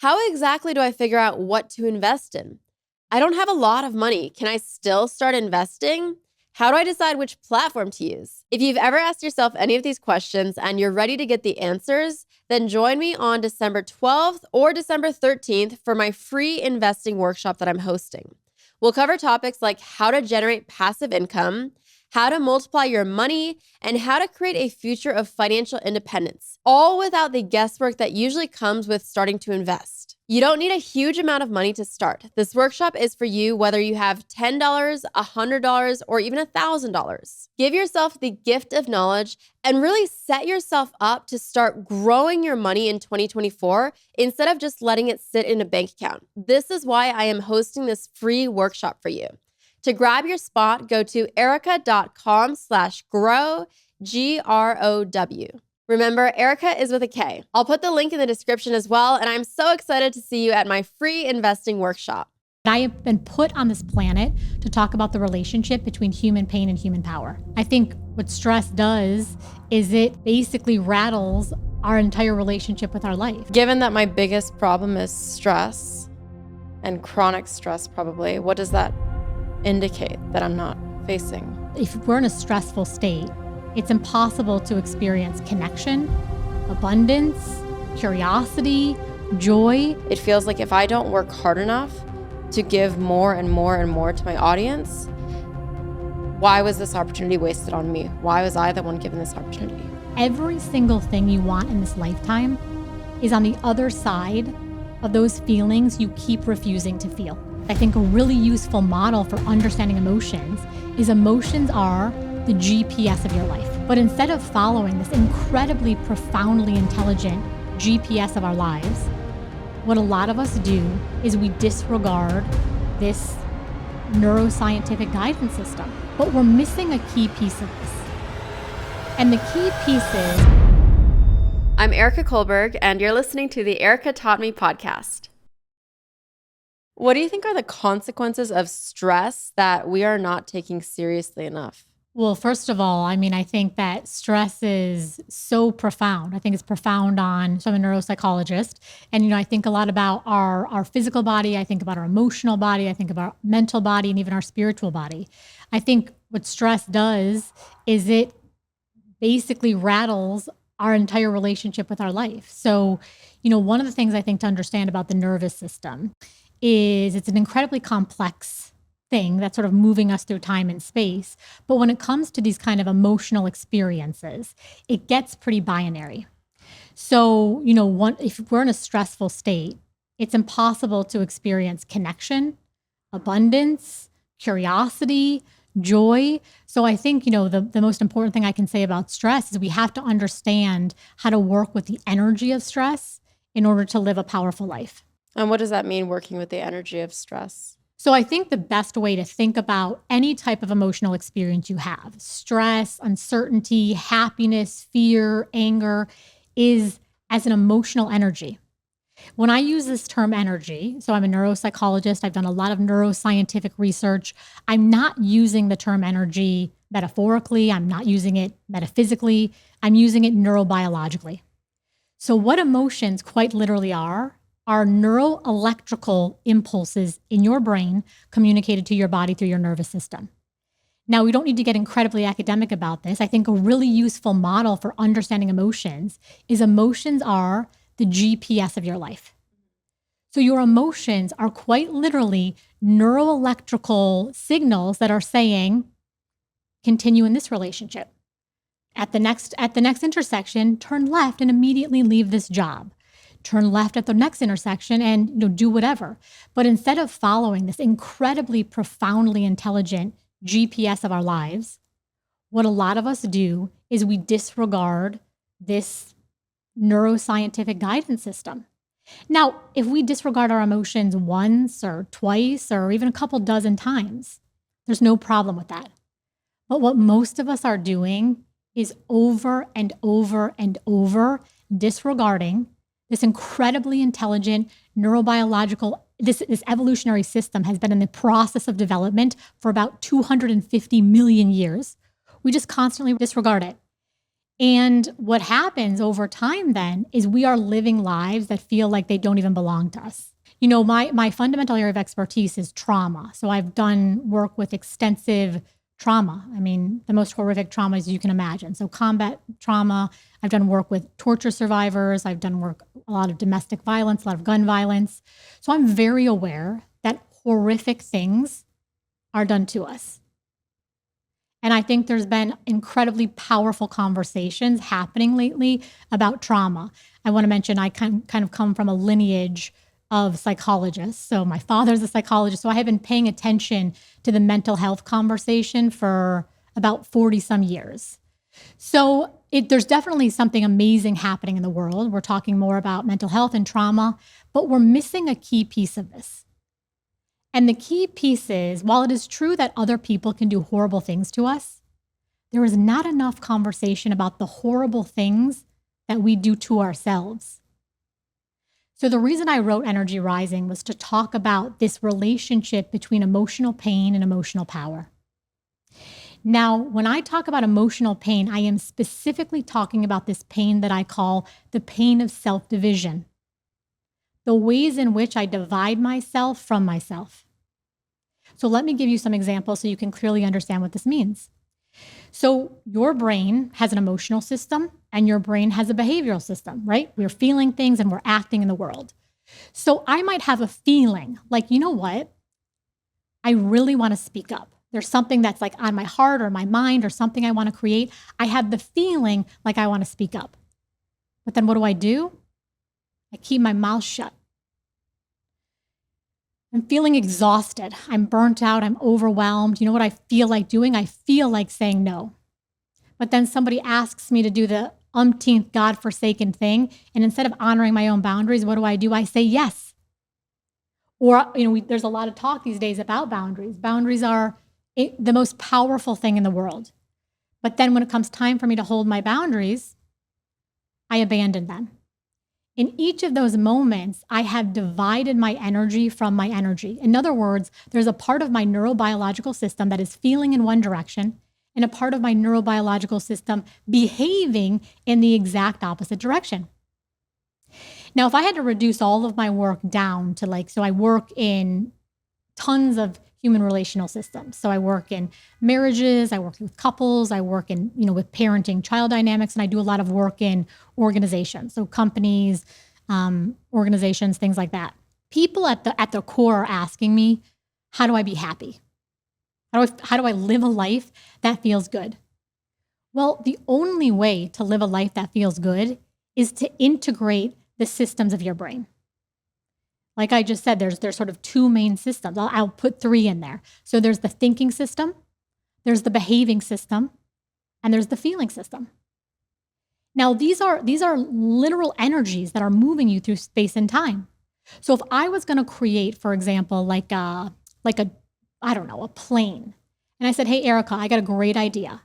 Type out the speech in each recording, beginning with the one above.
How exactly do I figure out what to invest in? I don't have a lot of money. Can I still start investing? How do I decide which platform to use? If you've ever asked yourself any of these questions and you're ready to get the answers, then join me on December 12th or December 13th for my free investing workshop that I'm hosting. We'll cover topics like how to generate passive income, how to multiply your money, and how to create a future of financial independence, all without the guesswork that usually comes with starting to invest. You don't need a huge amount of money to start. This workshop is for you whether you have $10, $100, or even $1,000. Give yourself the gift of knowledge and really set yourself up to start growing your money in 2024 instead of just letting it sit in a bank account. This is why I am hosting this free workshop for you. To grab your spot, go to erica.com/grow, GROW. Remember, Erica is with a K. I'll put the link in the description as well, and I'm so excited to see you at my free investing workshop. I have been put on this planet to talk about the relationship between human pain and human power. I think what stress does is it basically rattles our entire relationship with our life. Given that my biggest problem is stress and chronic stress probably, what does that indicate that I'm not facing? If we're in a stressful state, it's impossible to experience connection, abundance, curiosity, joy. It feels like if I don't work hard enough to give more and more and more to my audience, why was this opportunity wasted on me? Why was I the one given this opportunity? Every single thing you want in this lifetime is on the other side of those feelings you keep refusing to feel. I think a really useful model for understanding emotions is emotions are the GPS of your life. But instead of following this incredibly profoundly intelligent GPS of our lives, what a lot of us do is we disregard this neuroscientific guidance system. But we're missing a key piece of this. And the key piece is... I'm Erica Kohlberg, and you're listening to the Erica Taught Me podcast. What do you think are the consequences of stress that we are not taking seriously enough? Well, first of all, I think that stress is so profound. I think it's profound so I'm a neuropsychologist. And, I think a lot about our physical body. I think about our emotional body. I think about our mental body and even our spiritual body. I think what stress does is it basically rattles our entire relationship with our life. So, one of the things I think to understand about the nervous system is it's an incredibly complex thing that's sort of moving us through time and space. But when it comes to these kind of emotional experiences, it gets pretty binary. So, if we're in a stressful state, it's impossible to experience connection, abundance, curiosity, joy. So I think, the most important thing I can say about stress is we have to understand how to work with the energy of stress in order to live a powerful life. And what does that mean, working with the energy of stress? So I think the best way to think about any type of emotional experience you have, stress, uncertainty, happiness, fear, anger, is as an emotional energy. When I use this term energy, so I'm a neuropsychologist, I've done a lot of neuroscientific research. I'm not using the term energy metaphorically. I'm not using it metaphysically. I'm using it neurobiologically. So what emotions quite literally are neuroelectrical impulses in your brain communicated to your body through your nervous system. Now, we don't need to get incredibly academic about this. I think a really useful model for understanding emotions is emotions are the GPS of your life. So your emotions are quite literally neuroelectrical signals that are saying, continue in this relationship. At the next intersection, turn left and immediately leave this job. Turn left at the next intersection and do whatever. But instead of following this incredibly profoundly intelligent GPS of our lives, what a lot of us do is we disregard this neuroscientific guidance system. Now, if we disregard our emotions once or twice or even a couple dozen times, there's no problem with that. But what most of us are doing is over and over and over disregarding this incredibly intelligent neurobiological, this evolutionary system has been in the process of development for about 250 million years. We just constantly disregard it. And what happens over time then is we are living lives that feel like they don't even belong to us. You know, my fundamental area of expertise is trauma. So I've done work with extensive trauma. I mean, the most horrific traumas you can imagine. So combat trauma. I've done work with torture survivors. I've done work, a lot of domestic violence, a lot of gun violence. So I'm very aware that horrific things are done to us. And I think there's been incredibly powerful conversations happening lately about trauma. I want to mention I kind of come from a lineage of psychologists. So my father's a psychologist. So I have been paying attention to the mental health conversation for about 40 some years. So there's definitely something amazing happening in the world. We're talking more about mental health and trauma, but we're missing a key piece of this. And the key piece is, while it is true that other people can do horrible things to us, there is not enough conversation about the horrible things that we do to ourselves. So the reason I wrote Energy Rising was to talk about this relationship between emotional pain and emotional power. Now, when I talk about emotional pain, I am specifically talking about this pain that I call the pain of self-division. The ways in which I divide myself from myself. So let me give you some examples so you can clearly understand what this means. So your brain has an emotional system and your brain has a behavioral system, right? We're feeling things and we're acting in the world. So I might have a feeling like, you know what? I really want to speak up. There's something that's like on my heart or my mind or something I want to create. I have the feeling like I want to speak up. But then what do? I keep my mouth shut. I'm feeling exhausted. I'm burnt out. I'm overwhelmed. You know what I feel like doing? I feel like saying no. But then somebody asks me to do the umpteenth godforsaken thing. And instead of honoring my own boundaries, what do? I say yes. Or, there's a lot of talk these days about boundaries. Boundaries are the most powerful thing in the world. But then when it comes time for me to hold my boundaries, I abandon them. In each of those moments, I have divided my energy from my energy. In other words, there's a part of my neurobiological system that is feeling in one direction and a part of my neurobiological system behaving in the exact opposite direction. Now, if I had to reduce all of my work down to so I work in tons of human relational systems. So I work in marriages, I work with couples, I work in, with parenting, child dynamics, and I do a lot of work in organizations. So companies, organizations, things like that. People at the core are asking me, how do I be happy? How do I live a life that feels good? Well, the only way to live a life that feels good is to integrate the systems of your brain. Like I just said, there's sort of two main systems. I'll put three in there. So there's the thinking system, there's the behaving system, and there's the feeling system. Now, these are literal energies that are moving you through space and time. So if I was going to create, for example, like a plane, and I said, "Hey, Erica, I got a great idea.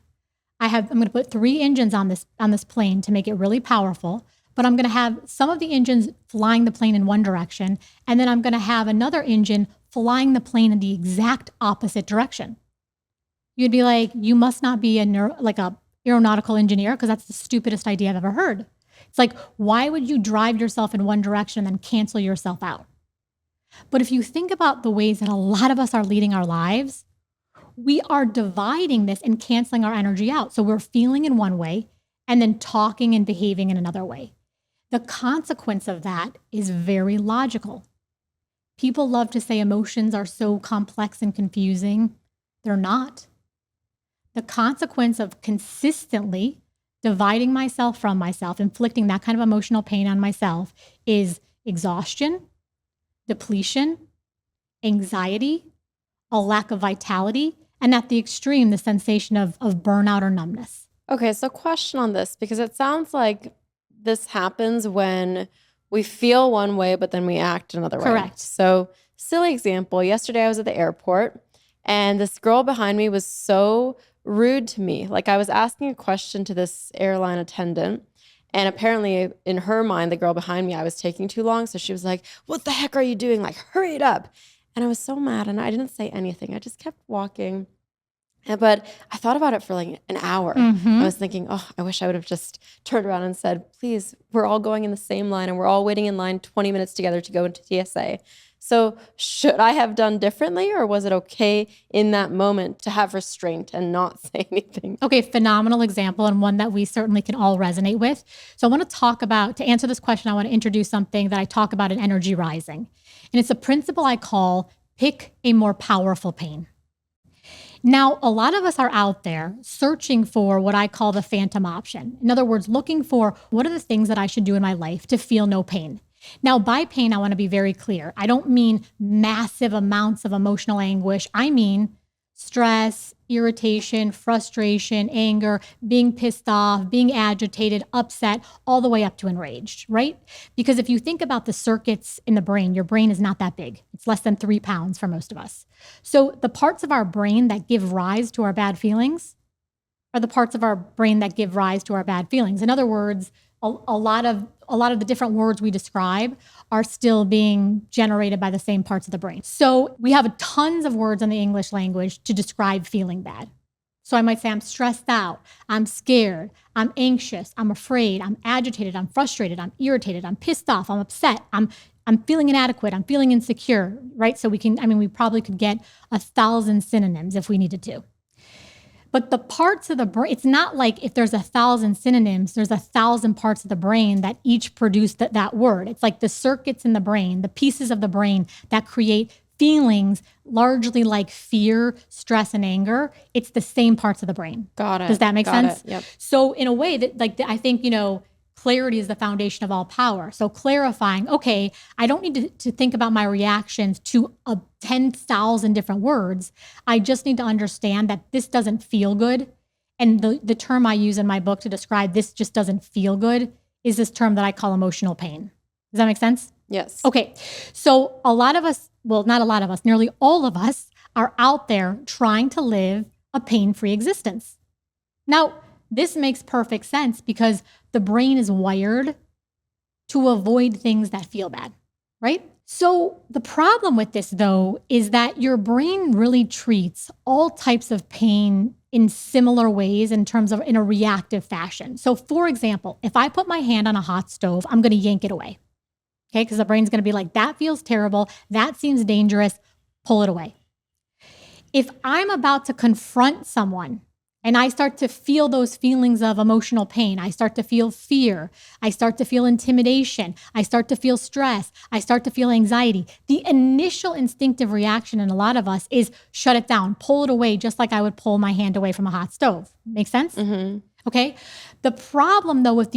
I'm going to put 3 engines on this plane to make it really powerful." But I'm going to have some of the engines flying the plane in one direction, and then I'm going to have another engine flying the plane in the exact opposite direction. You'd be like, you must not be a aeronautical engineer, because that's the stupidest idea I've ever heard. It's like, why would you drive yourself in one direction and then cancel yourself out? But if you think about the ways that a lot of us are leading our lives, we are dividing this and canceling our energy out. So we're feeling in one way and then talking and behaving in another way. The consequence of that is very logical. People love to say emotions are so complex and confusing. They're not. The consequence of consistently dividing myself from myself, inflicting that kind of emotional pain on myself, is exhaustion, depletion, anxiety, a lack of vitality, and at the extreme, the sensation of burnout or numbness. Okay, so question on this, because it sounds like this happens when we feel one way, but then we act another way. Correct. So, silly example, yesterday I was at the airport and this girl behind me was so rude to me. Like, I was asking a question to this airline attendant, and apparently in her mind, the girl behind me, I was taking too long. So she was like, "What the heck are you doing? Like, hurry it up." And I was so mad and I didn't say anything. I just kept walking. But I thought about it for like an hour. Mm-hmm. I was thinking, oh, I wish I would have just turned around and said, please, we're all going in the same line and we're all waiting in line 20 minutes together to go into TSA. So should I have done differently, or was it okay in that moment to have restraint and not say anything? Okay, phenomenal example, and one that we certainly can all resonate with. So I want to talk about, to answer this question, I want to introduce something that I talk about in Energy Rising. And it's a principle I call pick a more powerful pain. Now, a lot of us are out there searching for what I call the phantom option. In other words, looking for what are the things that I should do in my life to feel no pain. Now, by pain, I want to be very clear. I don't mean massive amounts of emotional anguish. I mean stress, irritation, frustration, anger, being pissed off, being agitated, upset, all the way up to enraged, right? Because if you think about the circuits in the brain, your brain is not that big. It's less than 3 pounds for most of us. So the parts of our brain that give rise to our bad feelings are the parts of our brain that give rise to our bad feelings. In other words, a lot of the different words we describe are still being generated by the same parts of the brain. So we have tons of words in the English language to describe feeling bad. So I might say I'm stressed out, I'm scared, I'm anxious, I'm afraid, I'm agitated, I'm frustrated, I'm irritated, I'm pissed off, I'm upset, I'm feeling inadequate, I'm feeling insecure, right? So we probably could get 1,000 synonyms if we needed to. But the parts of the brain, it's not like if there's 1,000 synonyms, there's 1,000 parts of the brain that each produce that word. It's like the circuits in the brain, the pieces of the brain that create feelings largely like fear, stress, and anger. It's the same parts of the brain. Got it. Does that make sense? Yep. So in a way that I think, clarity is the foundation of all power. So clarifying, okay, I don't need to think about my reactions to 10,000 different words. I just need to understand that this doesn't feel good. And the term I use in my book to describe this just doesn't feel good is this term that I call emotional pain. Does that make sense? Yes. Okay. So a lot of us, well, not a lot of us, nearly all of us are out there trying to live a pain-free existence. Now, this makes perfect sense because the brain is wired to avoid things that feel bad, right? So the problem with this, though, is that your brain really treats all types of pain in similar ways in a reactive fashion. So for example, if I put my hand on a hot stove, I'm going to yank it away, okay? Because the brain's going to be like, that feels terrible. That seems dangerous. Pull it away. If I'm about to confront someone, and I start to feel those feelings of emotional pain. I start to feel fear. I start to feel intimidation. I start to feel stress. I start to feel anxiety. The initial instinctive reaction in a lot of us is shut it down, pull it away, just like I would pull my hand away from a hot stove. Make sense? Mm-hmm. Okay. The problem though with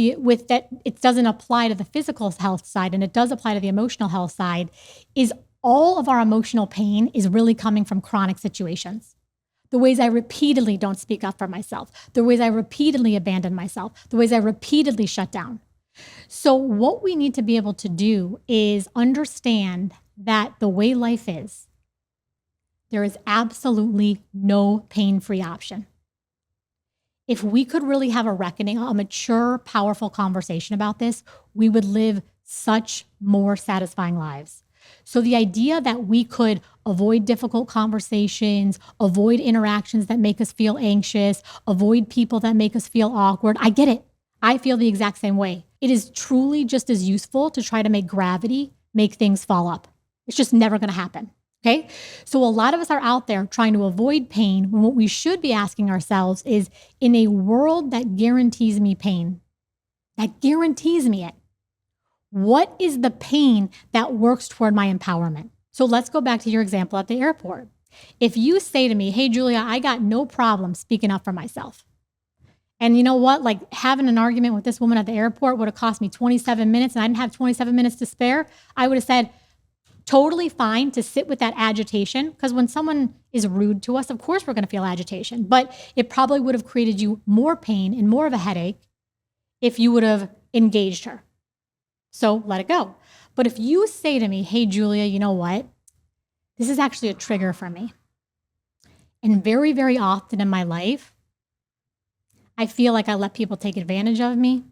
that, it doesn't apply to the physical health side and it does apply to the emotional health side, is all of our emotional pain is really coming from chronic situations. The ways I repeatedly don't speak up for myself, the ways I repeatedly abandon myself, the ways I repeatedly shut down. So what we need to be able to do is understand that the way life is, there is absolutely no pain-free option. If we could really have a reckoning, a mature, powerful conversation about this, we would live such more satisfying lives. So the idea that we could avoid difficult conversations, avoid interactions that make us feel anxious, avoid people that make us feel awkward, I get it. I feel the exact same way. It is truly just as useful to try to make gravity make things fall up. It's just never going to happen. Okay. So a lot of us are out there trying to avoid pain when what we should be asking ourselves is, in a world that guarantees me pain, that guarantees me it, what is the pain that works toward my empowerment? So let's go back to your example at the airport. If you say to me, hey, Julia, I got no problem speaking up for myself. And you know what? Like having an argument with this woman at the airport would have cost me 27 minutes and I didn't have 27 minutes to spare. I would have said, totally fine to sit with that agitation, because when someone is rude to us, of course we're going to feel agitation, but it probably would have created you more pain and more of a headache if you would have engaged her. So let it go. But if you say to me, hey, Julia, you know what? This is actually a trigger for me. And very, very often in my life, I feel like I let people take advantage of me.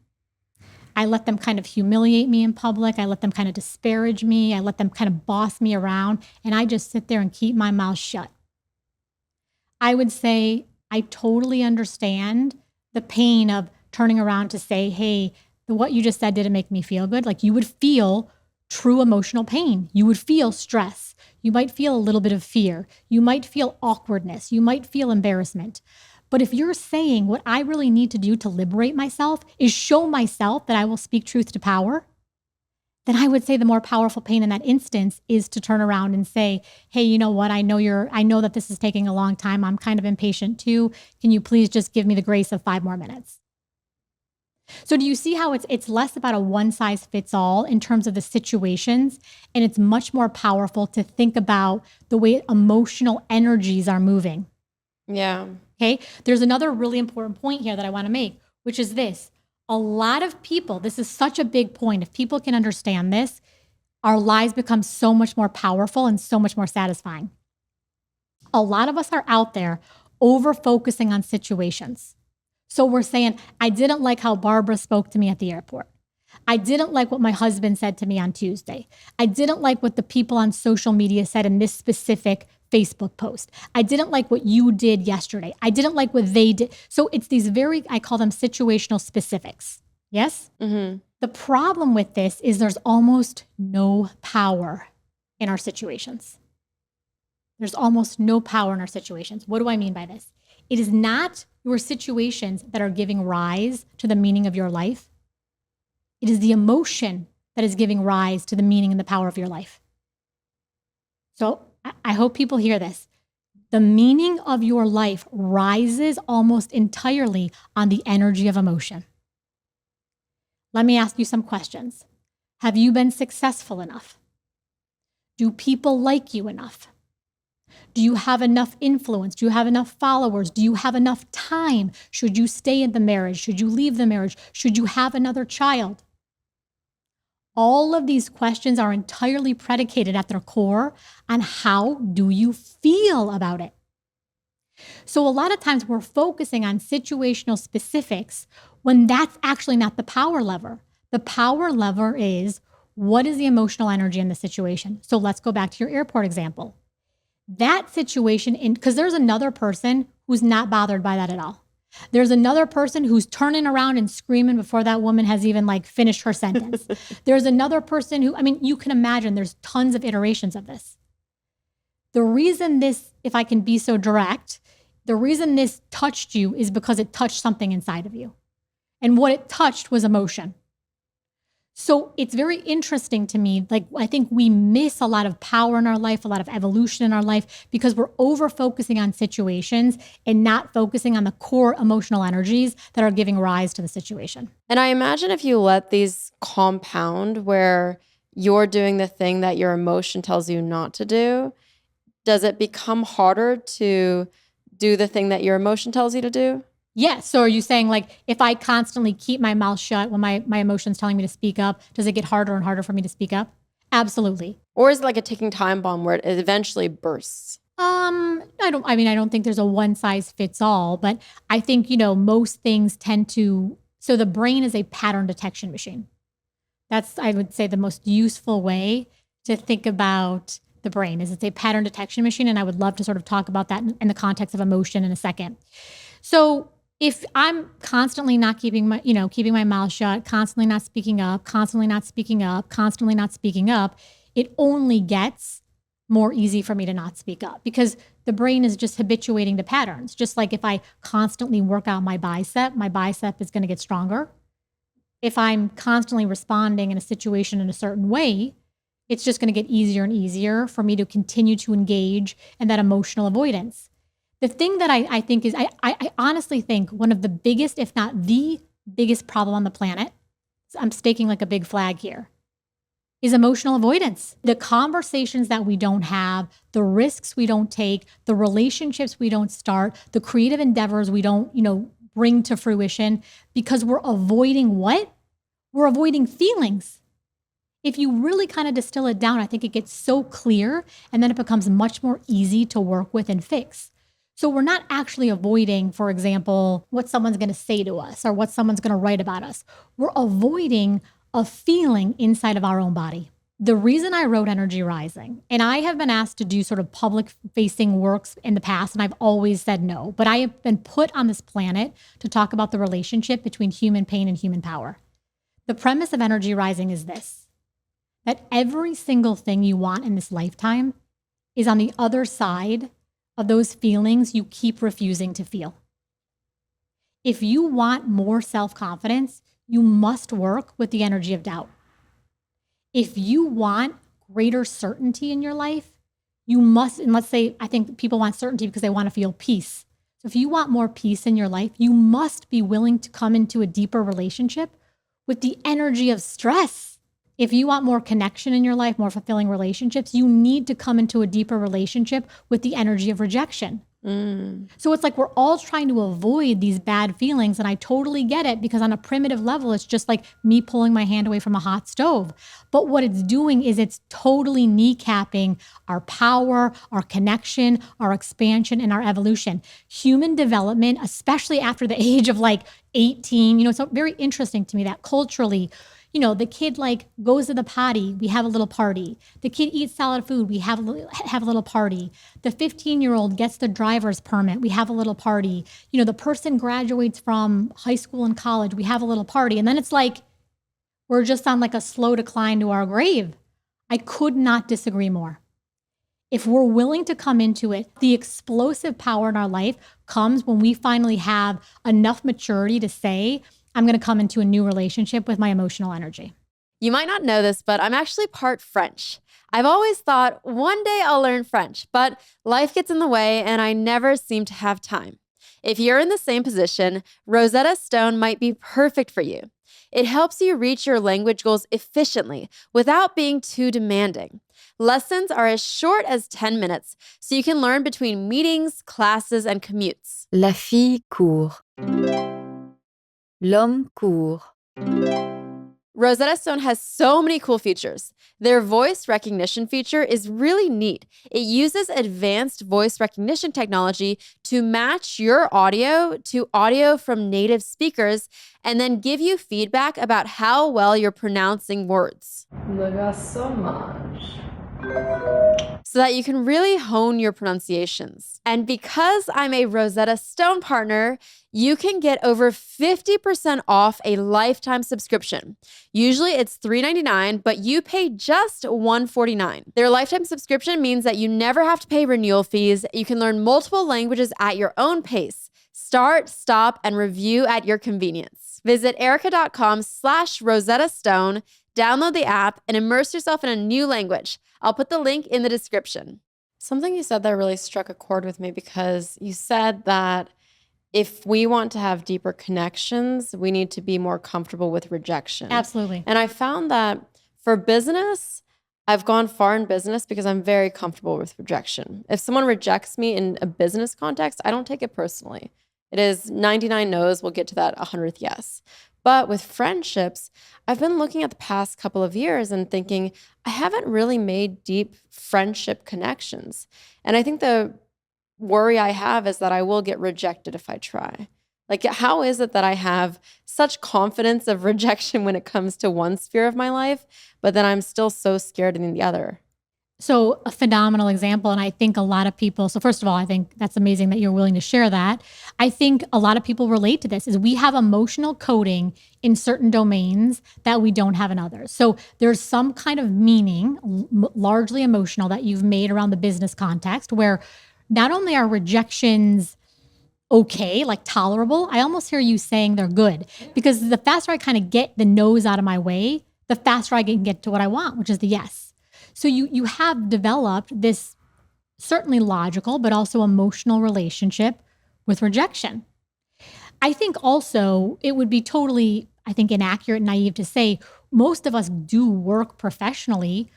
I let them kind of humiliate me in public. I let them kind of disparage me. I let them kind of boss me around. And I just sit there and keep my mouth shut. I would say I totally understand the pain of turning around to say, hey, what you just said didn't make me feel good. Like you would feel true emotional pain. You would feel stress. You might feel a little bit of fear. You might feel awkwardness. You might feel embarrassment. But if you're saying what I really need to do to liberate myself is show myself that I will speak truth to power, then I would say the more powerful pain in that instance is to turn around and say, hey, you know what? I know that this is taking a long time. I'm kind of impatient too. Can you please just give me the grace of 5 more minutes? So do you see how it's less about a one size fits all in terms of the situations, and it's much more powerful to think about the way emotional energies are moving? Yeah. Okay. There's another really important point here that I want to make, which is this. A lot of people, this is such a big point. If people can understand this, our lives become so much more powerful and so much more satisfying. A lot of us are out there over focusing on situations. So we're saying, I didn't like how Barbara spoke to me at the airport. I didn't like what my husband said to me on Tuesday. I didn't like what the people on social media said in this specific Facebook post. I didn't like what you did yesterday. I didn't like what they did. So it's these I call them situational specifics. Yes? Mm-hmm. The problem with this is there's almost no power in our situations. There's almost no power in our situations. What do I mean by this? It is not your situations that are giving rise to the meaning of your life. It is the emotion that is giving rise to the meaning and the power of your life. So I hope people hear this. The meaning of your life rises almost entirely on the energy of emotion. Let me ask you some questions. Have you been successful enough? Do people like you enough? Do you have enough influence? Do you have enough followers? Do you have enough time? Should you stay in the marriage? Should you leave the marriage? Should you have another child? All of these questions are entirely predicated at their core on how do you feel about it. So a lot of times we're focusing on situational specifics when that's actually not the power lever. The power lever is what is the emotional energy in the situation? So let's go back to your airport example. That situation, because there's another person who's not bothered by that at all. There's another person who's turning around and screaming before that woman has even finished her sentence. There's another person who, you can imagine there's tons of iterations of this. The reason this, if I can be so direct, the reason this touched you is because it touched something inside of you. And what it touched was emotion. So it's very interesting to me. I think we miss a lot of power in our life, a lot of evolution in our life, because we're over focusing on situations and not focusing on the core emotional energies that are giving rise to the situation. And I imagine if you let these compound where you're doing the thing that your emotion tells you not to do, does it become harder to do the thing that your emotion tells you to do? Yes. So are you saying if I constantly keep my mouth shut when my emotion's telling me to speak up, does it get harder and harder for me to speak up? Absolutely. Or is it like a ticking time bomb where it eventually bursts? I don't think there's a one size fits all, but I think, most things tend to, so the brain is a pattern detection machine. That's, I would say, the most useful way to think about the brain is it's a pattern detection machine. And I would love to sort of talk about that in the context of emotion in a second. So if I'm constantly not keeping my mouth shut, constantly not speaking up, constantly not speaking up, constantly not speaking up, it only gets more easy for me to not speak up because the brain is just habituating to patterns. Just like if I constantly work out my bicep is going to get stronger. If I'm constantly responding in a situation in a certain way, it's just going to get easier and easier for me to continue to engage in that emotional avoidance. The thing that I think is, I honestly think one of the biggest, if not the biggest problem on the planet, I'm staking a big flag here, is emotional avoidance. The conversations that we don't have, the risks we don't take, the relationships we don't start, the creative endeavors we don't, bring to fruition because we're avoiding what? We're avoiding feelings. If you really kind of distill it down, I think it gets so clear and then it becomes much more easy to work with and fix. So we're not actually avoiding, for example, what someone's going to say to us or what someone's going to write about us. We're avoiding a feeling inside of our own body. The reason I wrote Energy Rising, and I have been asked to do sort of public facing works in the past, and I've always said no, but I have been put on this planet to talk about the relationship between human pain and human power. The premise of Energy Rising is this, that every single thing you want in this lifetime is on the other side of those feelings you keep refusing to feel. If you want more self-confidence, you must work with the energy of doubt. If you want greater certainty in your life, you must, and let's say, I think people want certainty because they want to feel peace. So if you want more peace in your life, you must be willing to come into a deeper relationship with the energy of stress. If you want more connection in your life, more fulfilling relationships, you need to come into a deeper relationship with the energy of rejection. So it's like we're all trying to avoid these bad feelings. And I totally get it, because on a primitive level, it's just like me pulling my hand away from a hot stove. But what it's doing is it's totally kneecapping our power, our connection, our expansion, and our evolution. Human development, especially after the age of like 18, it's very interesting to me that culturally, the kid like goes to the potty, we have a little party. The kid eats solid food, we have a little party. The 15-year-old gets the driver's permit, we have a little party. The person graduates from high school and college, we have a little party. And then it's like, we're just on like a slow decline to our grave. I could not disagree more. If we're willing to come into it, the explosive power in our life comes when we finally have enough maturity to say, I'm going to come into a new relationship with my emotional energy. You might not know this, but I'm actually part French. I've always thought one day I'll learn French, but life gets in the way and I never seem to have time. If you're in the same position, Rosetta Stone might be perfect for you. It helps you reach your language goals efficiently without being too demanding. Lessons are as short as 10 minutes, so you can learn between meetings, classes, and commutes. La fille court. L'homme court. Rosetta Stone has so many cool features. Their voice recognition feature is really neat. It uses advanced voice recognition technology to match your audio to audio from native speakers and then give you feedback about how well you're pronouncing words. So that you can really hone your pronunciations. And because I'm a Rosetta Stone partner, you can get over 50% off a lifetime subscription. Usually it's $3.99, but you pay just $1.49. Their lifetime subscription means that you never have to pay renewal fees. You can learn multiple languages at your own pace. Start, stop, and review at your convenience. Visit erica.com/Rosetta Stone, download the app, and immerse yourself in a new language. I'll put the link in the description. Something you said that really struck a chord with me, because you said that if we want to have deeper connections, we need to be more comfortable with rejection. Absolutely. And I found that for business, I've gone far in business because I'm very comfortable with rejection. If someone rejects me in a business context, I don't take it personally. It is 99 no's, we'll get to that 100th yes. But with friendships, I've been looking at the past couple of years and thinking, I haven't really made deep friendship connections. And I think the worry I have is that I will get rejected if I try. Like, how is it that I have such confidence of rejection when it comes to one sphere of my life, but then I'm still so scared in the other? So a phenomenal example. And I think a lot of people, so first of all, I think that's amazing that you're willing to share that. I think a lot of people relate to this, is we have emotional coding in certain domains that we don't have in others. So there's some kind of meaning, largely emotional, that you've made around the business context, where not only are rejections okay, like tolerable, I almost hear you saying they're good, because the faster I kind of get the no's out of my way, the faster I can get to what I want, which is the yes. So you have developed this certainly logical, but also emotional relationship with rejection. I think also it would be totally, inaccurate and naive to say most of us do work professionally.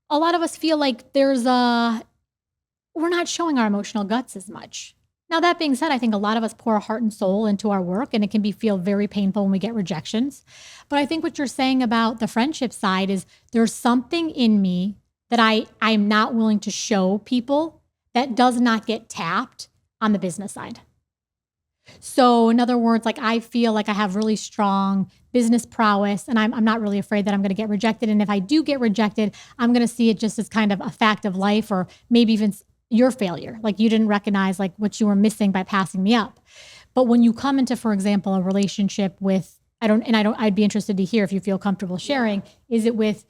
A lot of us feel like we're not showing our emotional guts as much. Now, that being said, I think a lot of us pour our heart and soul into our work, and it can feel very painful when we get rejections. But I think what you're saying about the friendship side is there's something in me that I'm not willing to show people that does not get tapped on the business side. So in other words, like I feel like I have really strong business prowess and I'm not really afraid that I'm going to get rejected. And if I do get rejected, I'm going to see it just as kind of a fact of life or maybe even your failure. Like you didn't recognize like what you were missing by passing me up. But when you come into, for example, a relationship with, I'd be interested to hear if you feel comfortable sharing, is it with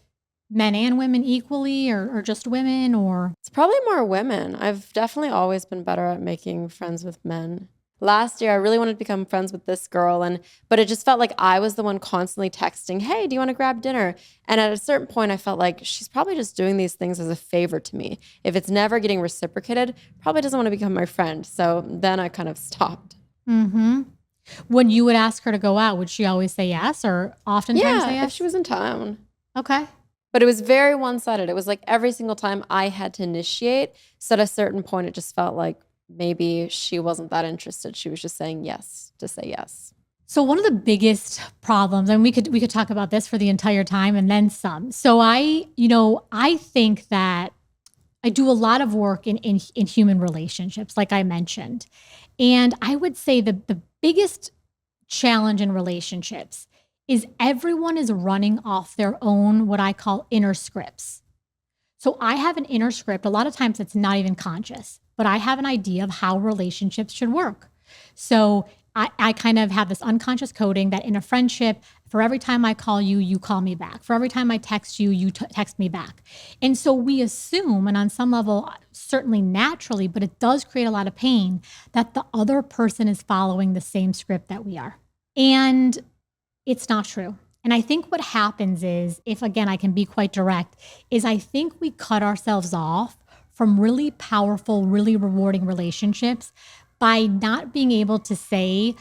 men and women equally or just women or? It's probably more women. I've definitely always been better at making friends with men. Last year, I really wanted to become friends with this girl, but it just felt like I was the one constantly texting, hey, do you want to grab dinner? And at a certain point, I felt like she's probably just doing these things as a favor to me. If it's never getting reciprocated, probably doesn't want to become my friend. So then I kind of stopped. Mm-hmm. When you would ask her to go out, would she always say yes or oftentimes say yes? If she was in town. Okay. But it was very one-sided. It was like every single time I had to initiate. So at a certain point, it just felt like maybe she wasn't that interested. She was just saying yes to say yes. So one of the biggest problems, and we could talk about this for the entire time and then some. So I think that I do a lot of work in human relationships, like I mentioned. And I would say the biggest challenge in relationships is everyone is running off their own, what I call inner scripts. So I have an inner script. A lot of times it's not even conscious, but I have an idea of how relationships should work. So I kind of have this unconscious coding that in a friendship, for every time I call you, you call me back. For every time I text you, you text me back. And so we assume, and on some level, certainly naturally, but it does create a lot of pain, that the other person is following the same script that we are. And it's not true. And I think what happens is, if again, I can be quite direct, is I think we cut ourselves off from really powerful, really rewarding relationships by not being able to say,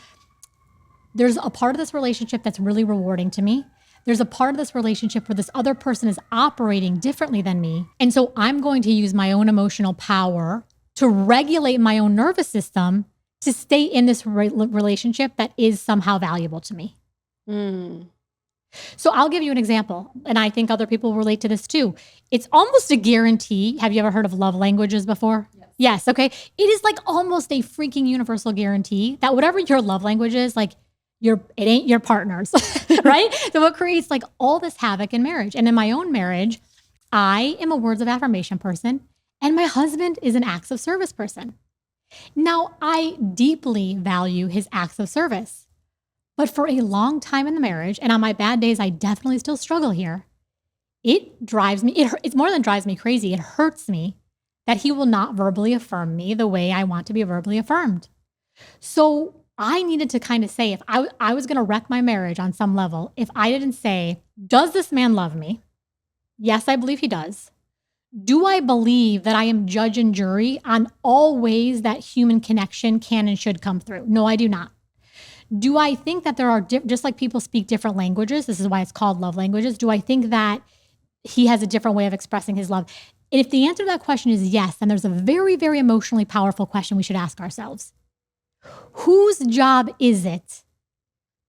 there's a part of this relationship that's really rewarding to me. There's a part of this relationship where this other person is operating differently than me. And so I'm going to use my own emotional power to regulate my own nervous system to stay in this relationship that is somehow valuable to me. So I'll give you an example, and I think other people relate to this too. It's almost a guarantee. Have you ever heard of love languages before? Yes. Okay. It is like almost a freaking universal guarantee that whatever your love language is, like it ain't your partner's, right? So it creates like all this havoc in marriage. And in my own marriage, I am a words of affirmation person, and my husband is an acts of service person. Now, I deeply value his acts of service. But for a long time in the marriage, and on my bad days, I definitely still struggle here. It drives me, it's more than drives me crazy. It hurts me that he will not verbally affirm me the way I want to be verbally affirmed. So I needed to kind of say, if I was going to wreck my marriage on some level, if I didn't say, does this man love me? Yes, I believe he does. Do I believe that I am judge and jury on all ways that human connection can and should come through? No, I do not. Do I think that there are, just like people speak different languages, this is why it's called love languages, do I think that he has a different way of expressing his love? And if the answer to that question is yes, then there's a very, very emotionally powerful question we should ask ourselves. Whose job is it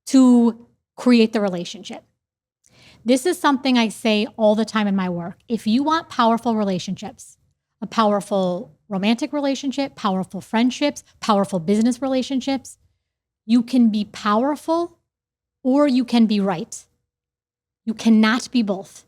to create the relationship? This is something I say all the time in my work. If you want powerful relationships, a powerful romantic relationship, powerful friendships, powerful business relationships, you can be powerful or you can be right. You cannot be both.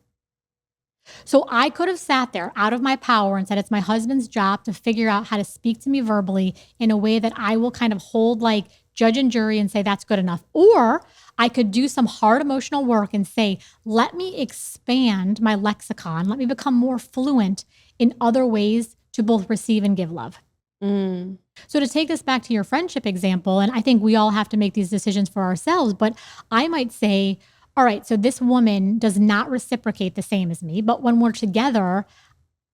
So I could have sat there out of my power and said, it's my husband's job to figure out how to speak to me verbally in a way that I will kind of hold like judge and jury and say, that's good enough. Or I could do some hard emotional work and say, let me expand my lexicon. Let me become more fluent in other ways to both receive and give love. So to take this back to your friendship example, and I think we all have to make these decisions for ourselves, but I might say, all right, so this woman does not reciprocate the same as me, but when we're together,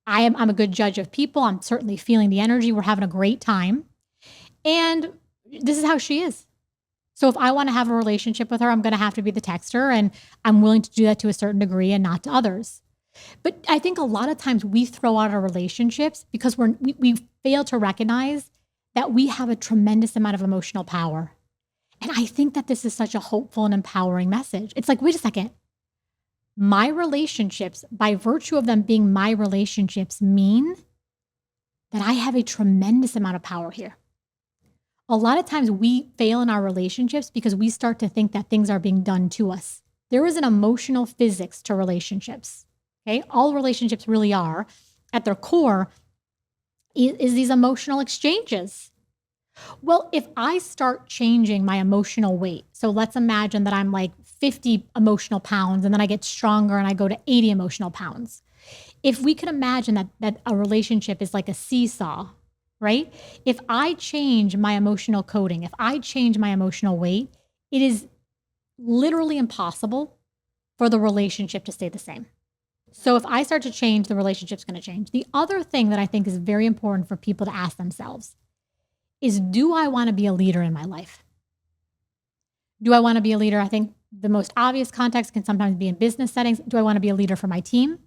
I'm a good judge of people. I'm certainly feeling the energy. We're having a great time. And this is how she is. So if I want to have a relationship with her, I'm going to have to be the texter, and I'm willing to do that to a certain degree and not to others. But I think a lot of times we throw out our relationships because we fail to recognize that we have a tremendous amount of emotional power. And I think that this is such a hopeful and empowering message. It's like, wait a second. My relationships, by virtue of them being my relationships, mean that I have a tremendous amount of power here. A lot of times we fail in our relationships because we start to think that things are being done to us. There is an emotional physics to relationships. Okay. All relationships really are at their core is these emotional exchanges. Well, if I start changing my emotional weight, so let's imagine that I'm like 50 emotional pounds and then I get stronger and I go to 80 emotional pounds. If we could imagine that a relationship is like a seesaw, right? If I change my emotional coding, if I change my emotional weight, it is literally impossible for the relationship to stay the same. So if I start to change, the relationship's going to change. The other thing that I think is very important for people to ask themselves is, do I want to be a leader in my life? Do I want to be a leader? I think the most obvious context can sometimes be in business settings. Do I want to be a leader for my team?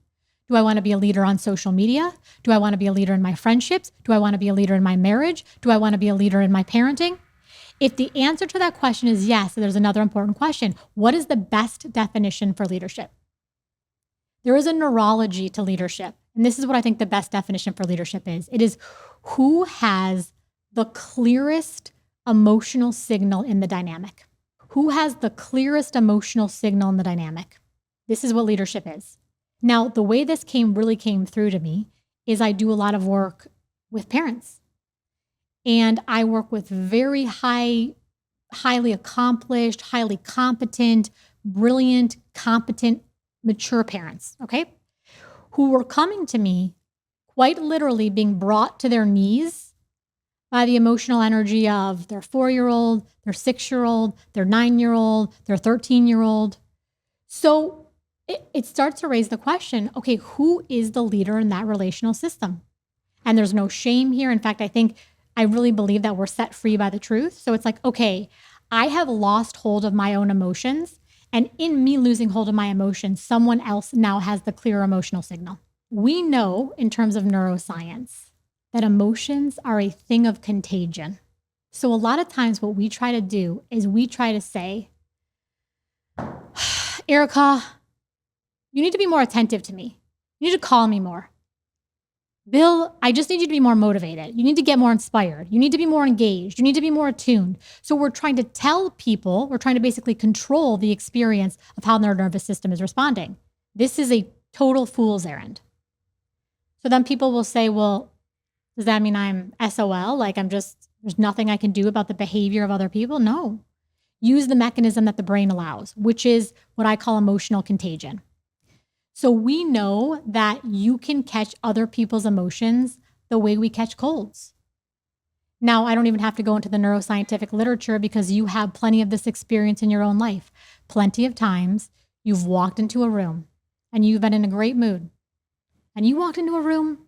Do I want to be a leader on social media? Do I want to be a leader in my friendships? Do I want to be a leader in my marriage? Do I want to be a leader in my parenting? If the answer to that question is yes, there's another important question. What is the best definition for leadership? There is a neurology to leadership. And this is what I think the best definition for leadership is. It is who has the clearest emotional signal in the dynamic. Who has the clearest emotional signal in the dynamic? This is what leadership is. Now, the way this really came through to me is I do a lot of work with parents. And I work with very highly accomplished, highly competent, brilliant, competent, mature parents, okay? Who were coming to me quite literally being brought to their knees by the emotional energy of their 4-year-old, their 6-year-old, their 9-year-old, their 13-year-old. So it starts to raise the question, okay, who is the leader in that relational system? And there's no shame here. In fact, I really believe that we're set free by the truth. So it's like, okay, I have lost hold of my own emotions. And in me losing hold of my emotions, someone else now has the clear emotional signal. We know in terms of neuroscience that emotions are a thing of contagion. So a lot of times what we try to do is we try to say, Erica, you need to be more attentive to me. You need to call me more. Bill, I just need you to be more motivated. You need to get more inspired. You need to be more engaged. You need to be more attuned. So we're trying to tell people, we're trying to basically control the experience of how their nervous system is responding. This is a total fool's errand. So then people will say, well, does that mean I'm SOL? Like there's nothing I can do about the behavior of other people? No. Use the mechanism that the brain allows, which is what I call emotional contagion. So we know that you can catch other people's emotions the way we catch colds. Now, I don't even have to go into the neuroscientific literature because you have plenty of this experience in your own life. Plenty of times you've walked into a room and you've been in a great mood. And you walked into a room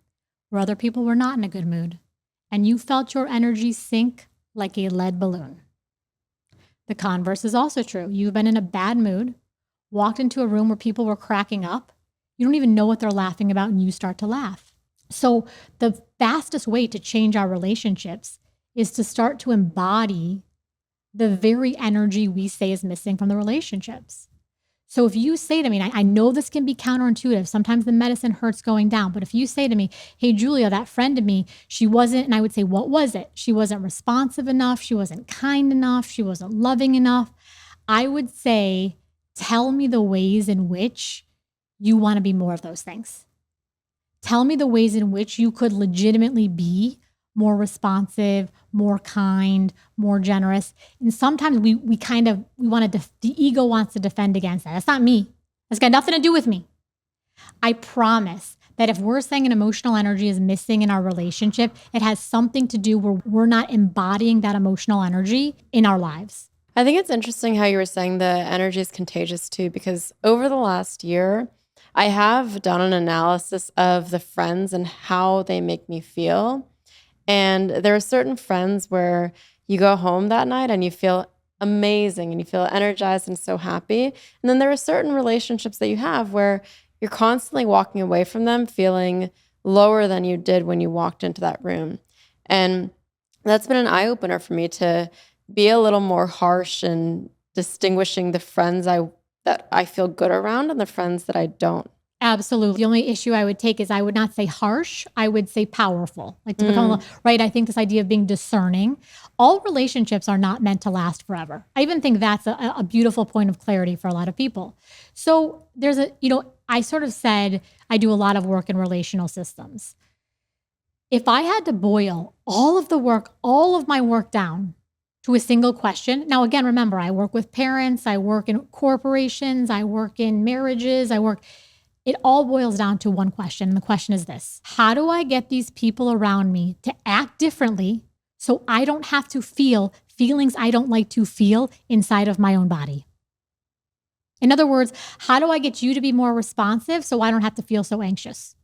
where other people were not in a good mood. And you felt your energy sink like a lead balloon. The converse is also true. You've been in a bad mood, walked into a room where people were cracking up. You don't even know what they're laughing about and you start to laugh. So the fastest way to change our relationships is to start to embody the very energy we say is missing from the relationships. So if you say to me, and I know this can be counterintuitive, sometimes the medicine hurts going down, but if you say to me, hey, Julia, that friend of me, she wasn't, and I would say, what was it? She wasn't responsive enough. She wasn't kind enough. She wasn't loving enough. I would say, tell me the ways in which you want to be more of those things. Tell me the ways in which you could legitimately be more responsive, more kind, more generous. And sometimes we want to, the ego wants to defend against that. That's not me. That's got nothing to do with me. I promise that if we're saying an emotional energy is missing in our relationship, it has something to do where we're not embodying that emotional energy in our lives. I think it's interesting how you were saying the energy is contagious too, because over the last year, I have done an analysis of the friends and how they make me feel. And there are certain friends where you go home that night and you feel amazing and you feel energized and so happy. And then there are certain relationships that you have where you're constantly walking away from them feeling lower than you did when you walked into that room. And that's been an eye-opener for me to be a little more harsh in distinguishing the friends that I feel good around and the friends that I don't. Absolutely. The only issue I would take is I would not say harsh. I would say powerful. Like to become, right? I think this idea of being discerning. All relationships are not meant to last forever. I even think that's a beautiful point of clarity for a lot of people. So there's I sort of said I do a lot of work in relational systems. If I had to boil all of my work down to a single question. Now, again, remember, I work with parents, I work in corporations, I work in marriages, it all boils down to one question. And the question is this: how do I get these people around me to act differently so I don't have to feel feelings I don't like to feel inside of my own body? In other words, how do I get you to be more responsive so I don't have to feel so anxious?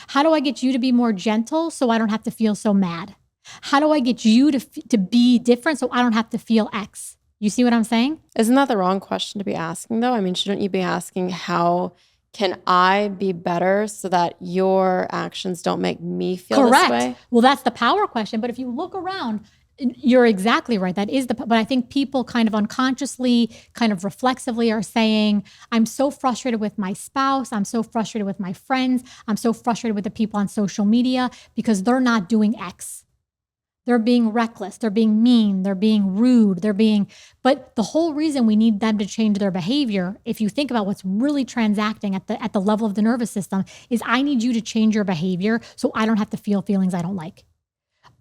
How do I get you to be more gentle so I don't have to feel so mad? How do I get you to be different so I don't have to feel X? You see what I'm saying? Isn't that the wrong question to be asking, though? I mean, shouldn't you be asking, how can I be better so that your actions don't make me feel Correct. this way? Well, that's the power question. But if you look around, you're exactly right. That is but I think people kind of unconsciously, kind of reflexively are saying, I'm so frustrated with my spouse. I'm so frustrated with my friends. I'm so frustrated with the people on social media because they're not doing X. They're being reckless. They're being mean. They're being rude. But the whole reason we need them to change their behavior, if you think about what's really transacting at the level of the nervous system, is I need you to change your behavior so I don't have to feel feelings I don't like.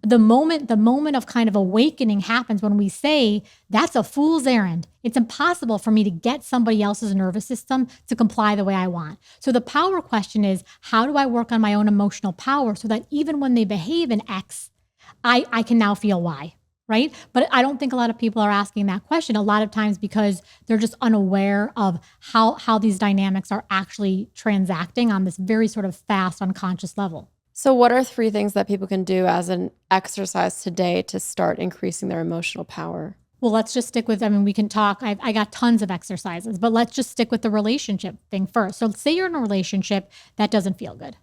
The moment of kind of awakening happens when we say, that's a fool's errand. It's impossible for me to get somebody else's nervous system to comply the way I want. So the power question is, how do I work on my own emotional power so that even when they behave in X, I can now feel Y, right? But I don't think a lot of people are asking that question a lot of times because they're just unaware of how these dynamics are actually transacting on this very sort of fast, unconscious level. So what are 3 things that people can do as an exercise today to start increasing their emotional power? Well, let's just stick with, we can talk. I got tons of exercises, but let's just stick with the relationship thing first. So say you're in a relationship that doesn't feel good.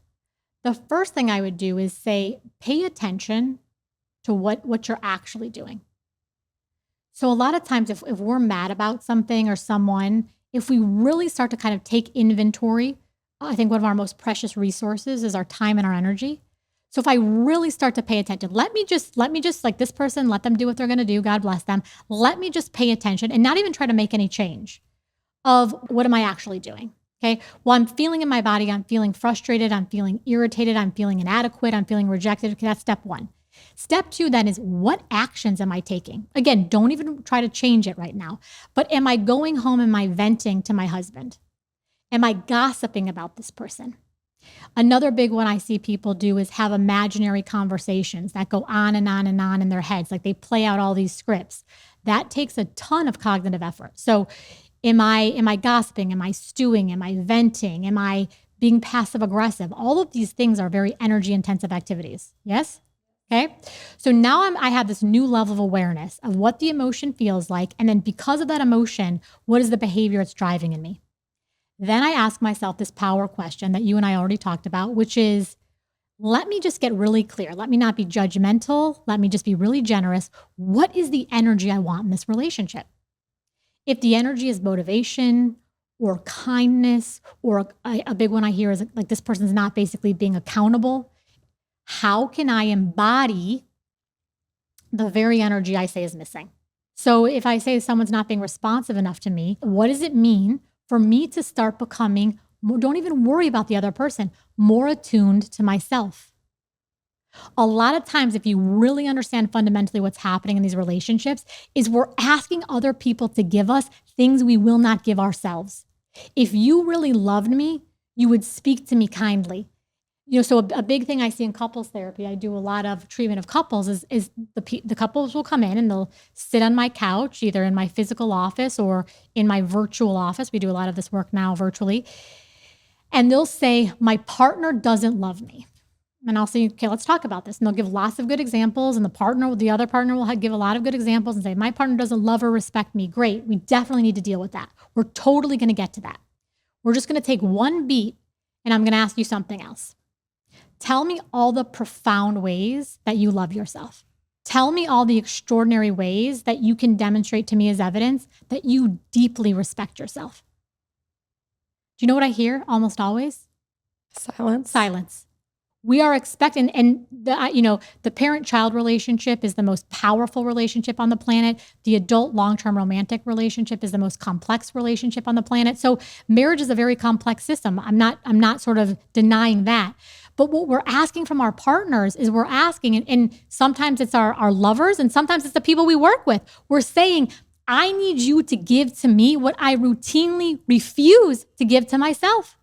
The first thing I would do is say, pay attention to what you're actually doing. So a lot of times if we're mad about something or someone, if we really start to kind of take inventory, I think one of our most precious resources is our time and our energy. So if I really start to pay attention, let me just like this person, let them do what they're going to do. God bless them. Let me just pay attention and not even try to make any change of what am I actually doing? Okay. Well, I'm feeling in my body. I'm feeling frustrated. I'm feeling irritated. I'm feeling inadequate. I'm feeling rejected. Okay, that's step 1. Step 2 then is, what actions am I taking? Again, don't even try to change it right now. But am I going home? Am I venting to my husband? Am I gossiping about this person? Another big one I see people do is have imaginary conversations that go on and on and on in their heads. Like they play out all these scripts. That takes a ton of cognitive effort. So am I gossiping? Am I stewing? Am I venting? Am I being passive aggressive? All of these things are very energy intensive activities. Yes? Okay. So now I have this new level of awareness of what the emotion feels like. And then because of that emotion, what is the behavior it's driving in me? Then I ask myself this power question that you and I already talked about, which is, let me just get really clear. Let me not be judgmental. Let me just be really generous. What is the energy I want in this relationship? If the energy is motivation or kindness, or a big one I hear is like this person's not basically being accountable, how can I embody the very energy I say is missing? So if I say someone's not being responsive enough to me, what does it mean for me to start becoming more, don't even worry about the other person, more attuned to myself? A lot of times, if you really understand fundamentally what's happening in these relationships, is we're asking other people to give us things we will not give ourselves. If you really loved me, you would speak to me kindly. So a big thing I see in couples therapy, I do a lot of treatment of couples, is the couples will come in and they'll sit on my couch, either in my physical office or in my virtual office. We do a lot of this work now virtually. And they'll say, my partner doesn't love me. And I'll say, okay, let's talk about this. And they'll give lots of good examples. And the other partner will give a lot of good examples and say, my partner doesn't love or respect me. Great. We definitely need to deal with that. We're totally going to get to that. We're just going to take one beat and I'm going to ask you something else. Tell me all the profound ways that you love yourself. Tell me all the extraordinary ways that you can demonstrate to me as evidence that you deeply respect yourself. Do you know what I hear almost always? Silence. Silence. We are expecting, and the parent-child relationship is the most powerful relationship on the planet. The adult long-term romantic relationship is the most complex relationship on the planet. So marriage is a very complex system. I'm not sort of denying that. But what we're asking from our partners is we're asking, and sometimes it's our lovers, and sometimes it's the people we work with. We're saying, I need you to give to me what I routinely refuse to give to myself.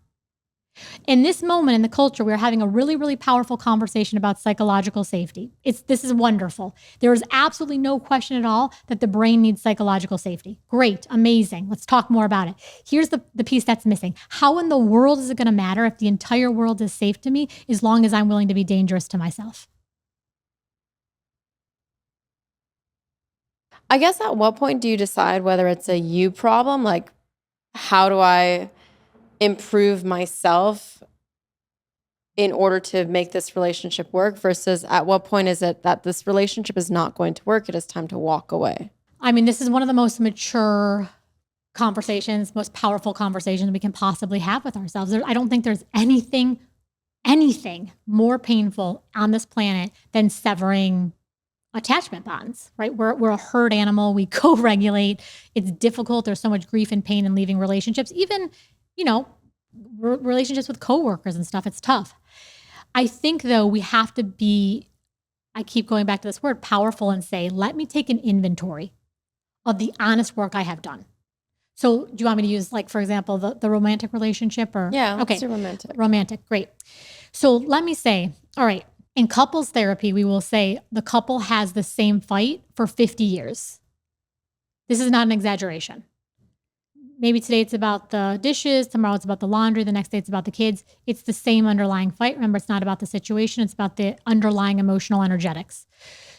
In this moment in the culture, we're having a really, really powerful conversation about psychological safety. This is wonderful. There is absolutely no question at all that the brain needs psychological safety. Great, amazing. Let's talk more about it. Here's the piece that's missing. How in the world is it going to matter if the entire world is safe to me as long as I'm willing to be dangerous to myself? I guess at what point do you decide whether it's a you problem? Like, how do I improve myself in order to make this relationship work versus at what point is it that this relationship is not going to work? It is time to walk away. I mean, this is one of the most mature conversations, most powerful conversations we can possibly have with ourselves. I don't think there's anything more painful on this planet than severing attachment bonds, right? We're a herd animal. We co-regulate. It's difficult. There's so much grief and pain in leaving relationships. Even, relationships with coworkers and stuff. It's tough. I think though we have to be, I keep going back to this word, powerful, and say, let me take an inventory of the honest work I have done. So do you want me to use, like, for example, the romantic relationship or? Yeah, let's okay. do romantic. Romantic, great. So let me say, all right, in couples therapy, we will say the couple has the same fight for 50 years. This is not an exaggeration. Maybe today it's about the dishes, tomorrow it's about the laundry, the next day it's about the kids. It's the same underlying fight. Remember, it's not about the situation, it's about the underlying emotional energetics.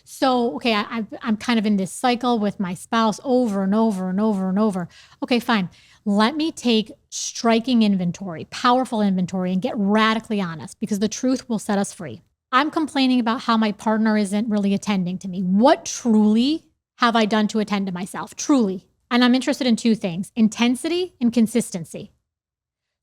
So, okay, I'm kind of in this cycle with my spouse over and over and over and over. Okay, fine. Let me take striking inventory, powerful inventory, and get radically honest, because the truth will set us free. I'm complaining about how my partner isn't really attending to me. What truly have I done to attend to myself? Truly. And I'm interested in two things: intensity and consistency.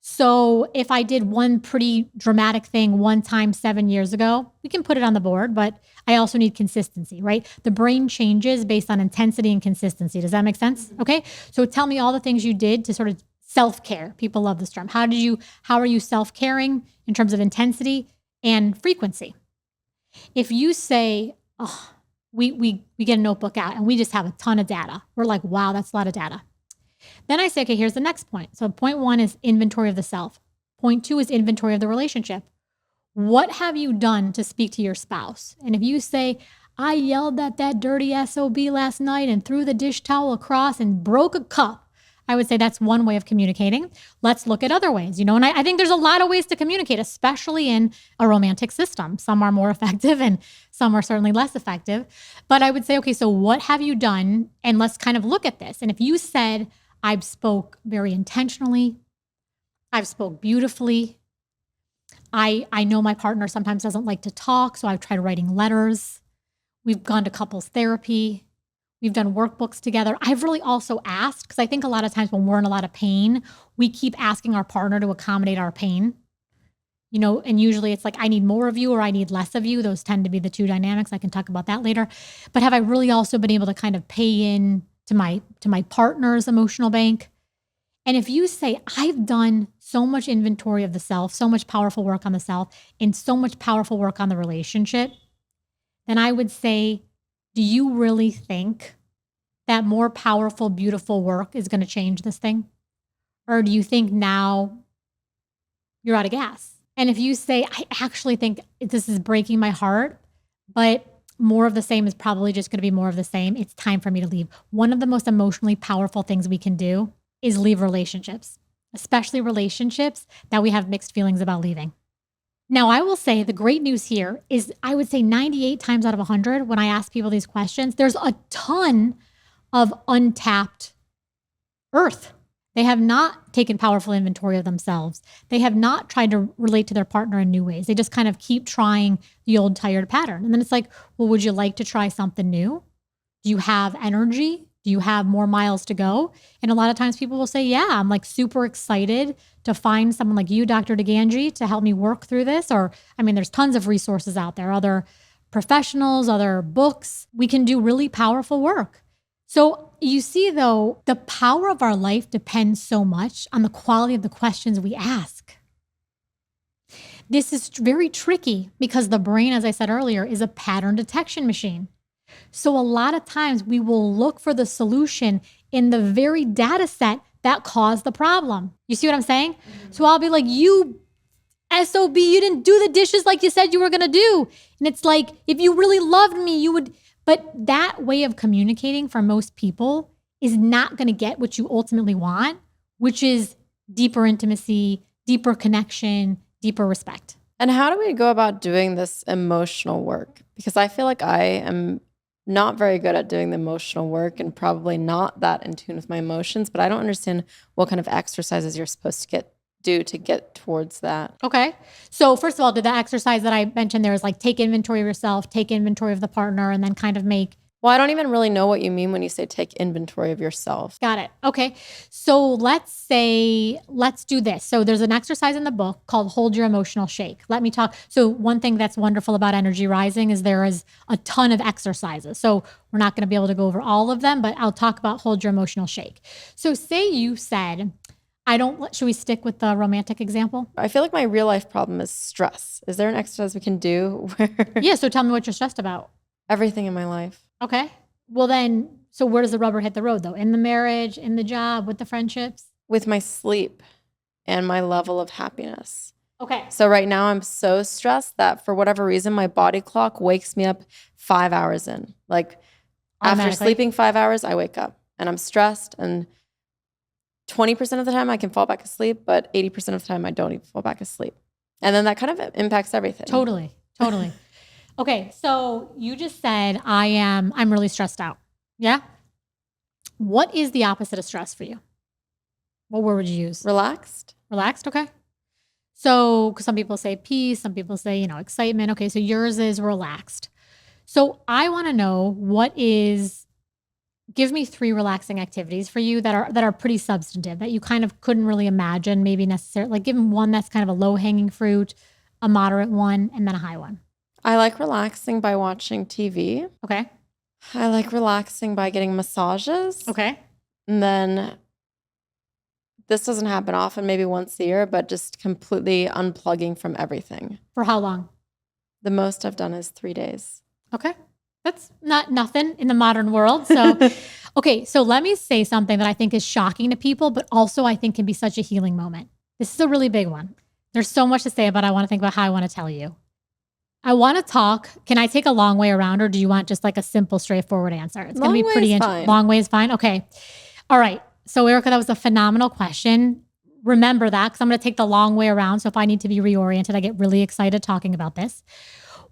So if I did one pretty dramatic thing one time 7 years ago, we can put it on the board, but I also need consistency, right? The brain changes based on intensity and consistency. Does that make sense? Okay. So tell me all the things you did to sort of self-care. People love this term. How are you self-caring in terms of intensity and frequency? If you say, oh, we get a notebook out and we just have a ton of data. We're like, wow, that's a lot of data. Then I say, okay, here's the next point. So point 1 is inventory of the self. Point 2 is inventory of the relationship. What have you done to speak to your spouse? And if you say, I yelled at that dirty SOB last night and threw the dish towel across and broke a cup, I would say that's one way of communicating. Let's look at other ways, and I think there's a lot of ways to communicate, especially in a romantic system. Some are more effective and some are certainly less effective. But I would say, okay, so what have you done? And let's kind of look at this. And if you said, I've spoke very intentionally, I've spoke beautifully, I know my partner sometimes doesn't like to talk, so I've tried writing letters, we've gone to couples therapy, we've done workbooks together. I've really also asked, because I think a lot of times when we're in a lot of pain, we keep asking our partner to accommodate our pain. And usually it's like, I need more of you or I need less of you. Those tend to be the two dynamics. I can talk about that later. But have I really also been able to kind of pay in to my partner's emotional bank? And if you say, I've done so much inventory of the self, so much powerful work on the self, and so much powerful work on the relationship, then I would say, do you really think that more powerful, beautiful work is going to change this thing? Or do you think now you're out of gas? And if you say, I actually think this is breaking my heart, but more of the same is probably just going to be more of the same, it's time for me to leave. One of the most emotionally powerful things we can do is leave relationships, especially relationships that we have mixed feelings about leaving. Now, I will say the great news here is I would say 98 times out of 100, when I ask people these questions, there's a ton of untapped earth. They have not taken powerful inventory of themselves. They have not tried to relate to their partner in new ways. They just kind of keep trying the old tired pattern. And then it's like, well, would you like to try something new? Do you have energy Do you have more miles to go? And a lot of times people will say, yeah, I'm like super excited to find someone like you, Dr. DiGangi, to help me work through this. Or, I mean, there's tons of resources out there, other professionals, other books. We can do really powerful work. So you see, though, the power of our life depends so much on the quality of the questions we ask. This is very tricky because the brain, as I said earlier, is a pattern detection machine. So a lot of times we will look for the solution in the very data set that caused the problem. You see what I'm saying? Mm-hmm. So I'll be like, you SOB, you didn't do the dishes like you said you were going to do. And it's like, if you really loved me, you would. But that way of communicating for most people is not going to get what you ultimately want, which is deeper intimacy, deeper connection, deeper respect. And how do we go about doing this emotional work? Because I feel like I am not very good at doing the emotional work and probably not that in tune with my emotions, but I don't understand what kind of exercises you're supposed to do to get towards that. Okay. So first of all, did the exercise that I mentioned there is like take inventory of yourself, take inventory of the partner, and then kind of make. Well, I don't even really know what you mean when you say take inventory of yourself. Got it. Okay. So let's do this. So there's an exercise in the book called Hold Your Emotional Shake. Let me talk. So one thing that's wonderful about Energy Rising is there is a ton of exercises. So we're not going to be able to go over all of them, but I'll talk about Hold Your Emotional Shake. So say you said, should we stick with the romantic example? I feel like my real life problem is stress. Is there an exercise we can do where? Yeah. So tell me what you're stressed about. Everything in my life. Okay. Well then, so where does the rubber hit the road though? In the marriage, in the job, with the friendships? With my sleep and my level of happiness. Okay. So right now I'm so stressed that for whatever reason, my body clock wakes me up 5 hours in. Like after sleeping 5 hours, I wake up and I'm stressed, and 20% of the time I can fall back asleep, but 80% of the time I don't even fall back asleep. And then that kind of impacts everything. Totally. Okay, so you just said I'm really stressed out. Yeah? What is the opposite of stress for you? What word would you use? Relaxed. Relaxed, okay. So, because some people say peace, some people say, excitement. Okay, so yours is relaxed. So I want to know give me 3 relaxing activities for you that are pretty substantive, that you kind of couldn't really imagine maybe necessarily. Like give me one that's kind of a low-hanging fruit, a moderate one, and then a high one. I like relaxing by watching TV. Okay. I like relaxing by getting massages. Okay. And then this doesn't happen often, maybe once a year, but just completely unplugging from everything. For how long? The most I've done is 3 days. Okay. That's not nothing in the modern world. So, okay. So let me say something that I think is shocking to people, but also I think can be such a healing moment. This is a really big one. There's so much to say about it. I want to think about how I want to tell you. I want to talk. Can I take a long way around, or do you want just like a simple, straightforward answer? It's going to be pretty interesting. Long way is fine. Okay. All right. So Erica, that was a phenomenal question. Remember that, because I'm going to take the long way around. So if I need to be reoriented, I get really excited talking about this.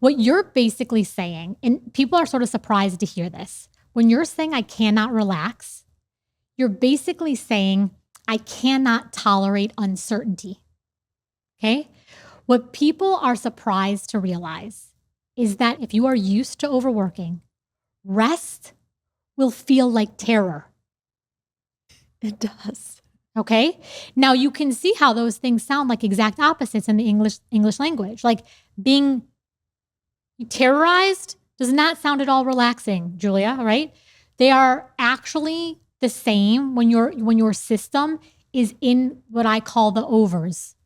What you're basically saying, and people are sort of surprised to hear this, when you're saying I cannot relax, you're basically saying I cannot tolerate uncertainty. Okay? What people are surprised to realize is that if you are used to overworking, rest will feel like terror. It does. Okay? Now you can see how those things sound like exact opposites in the English language. Like being terrorized does not sound at all relaxing, Julia, right? They are actually the same when your system is in what I call the overs.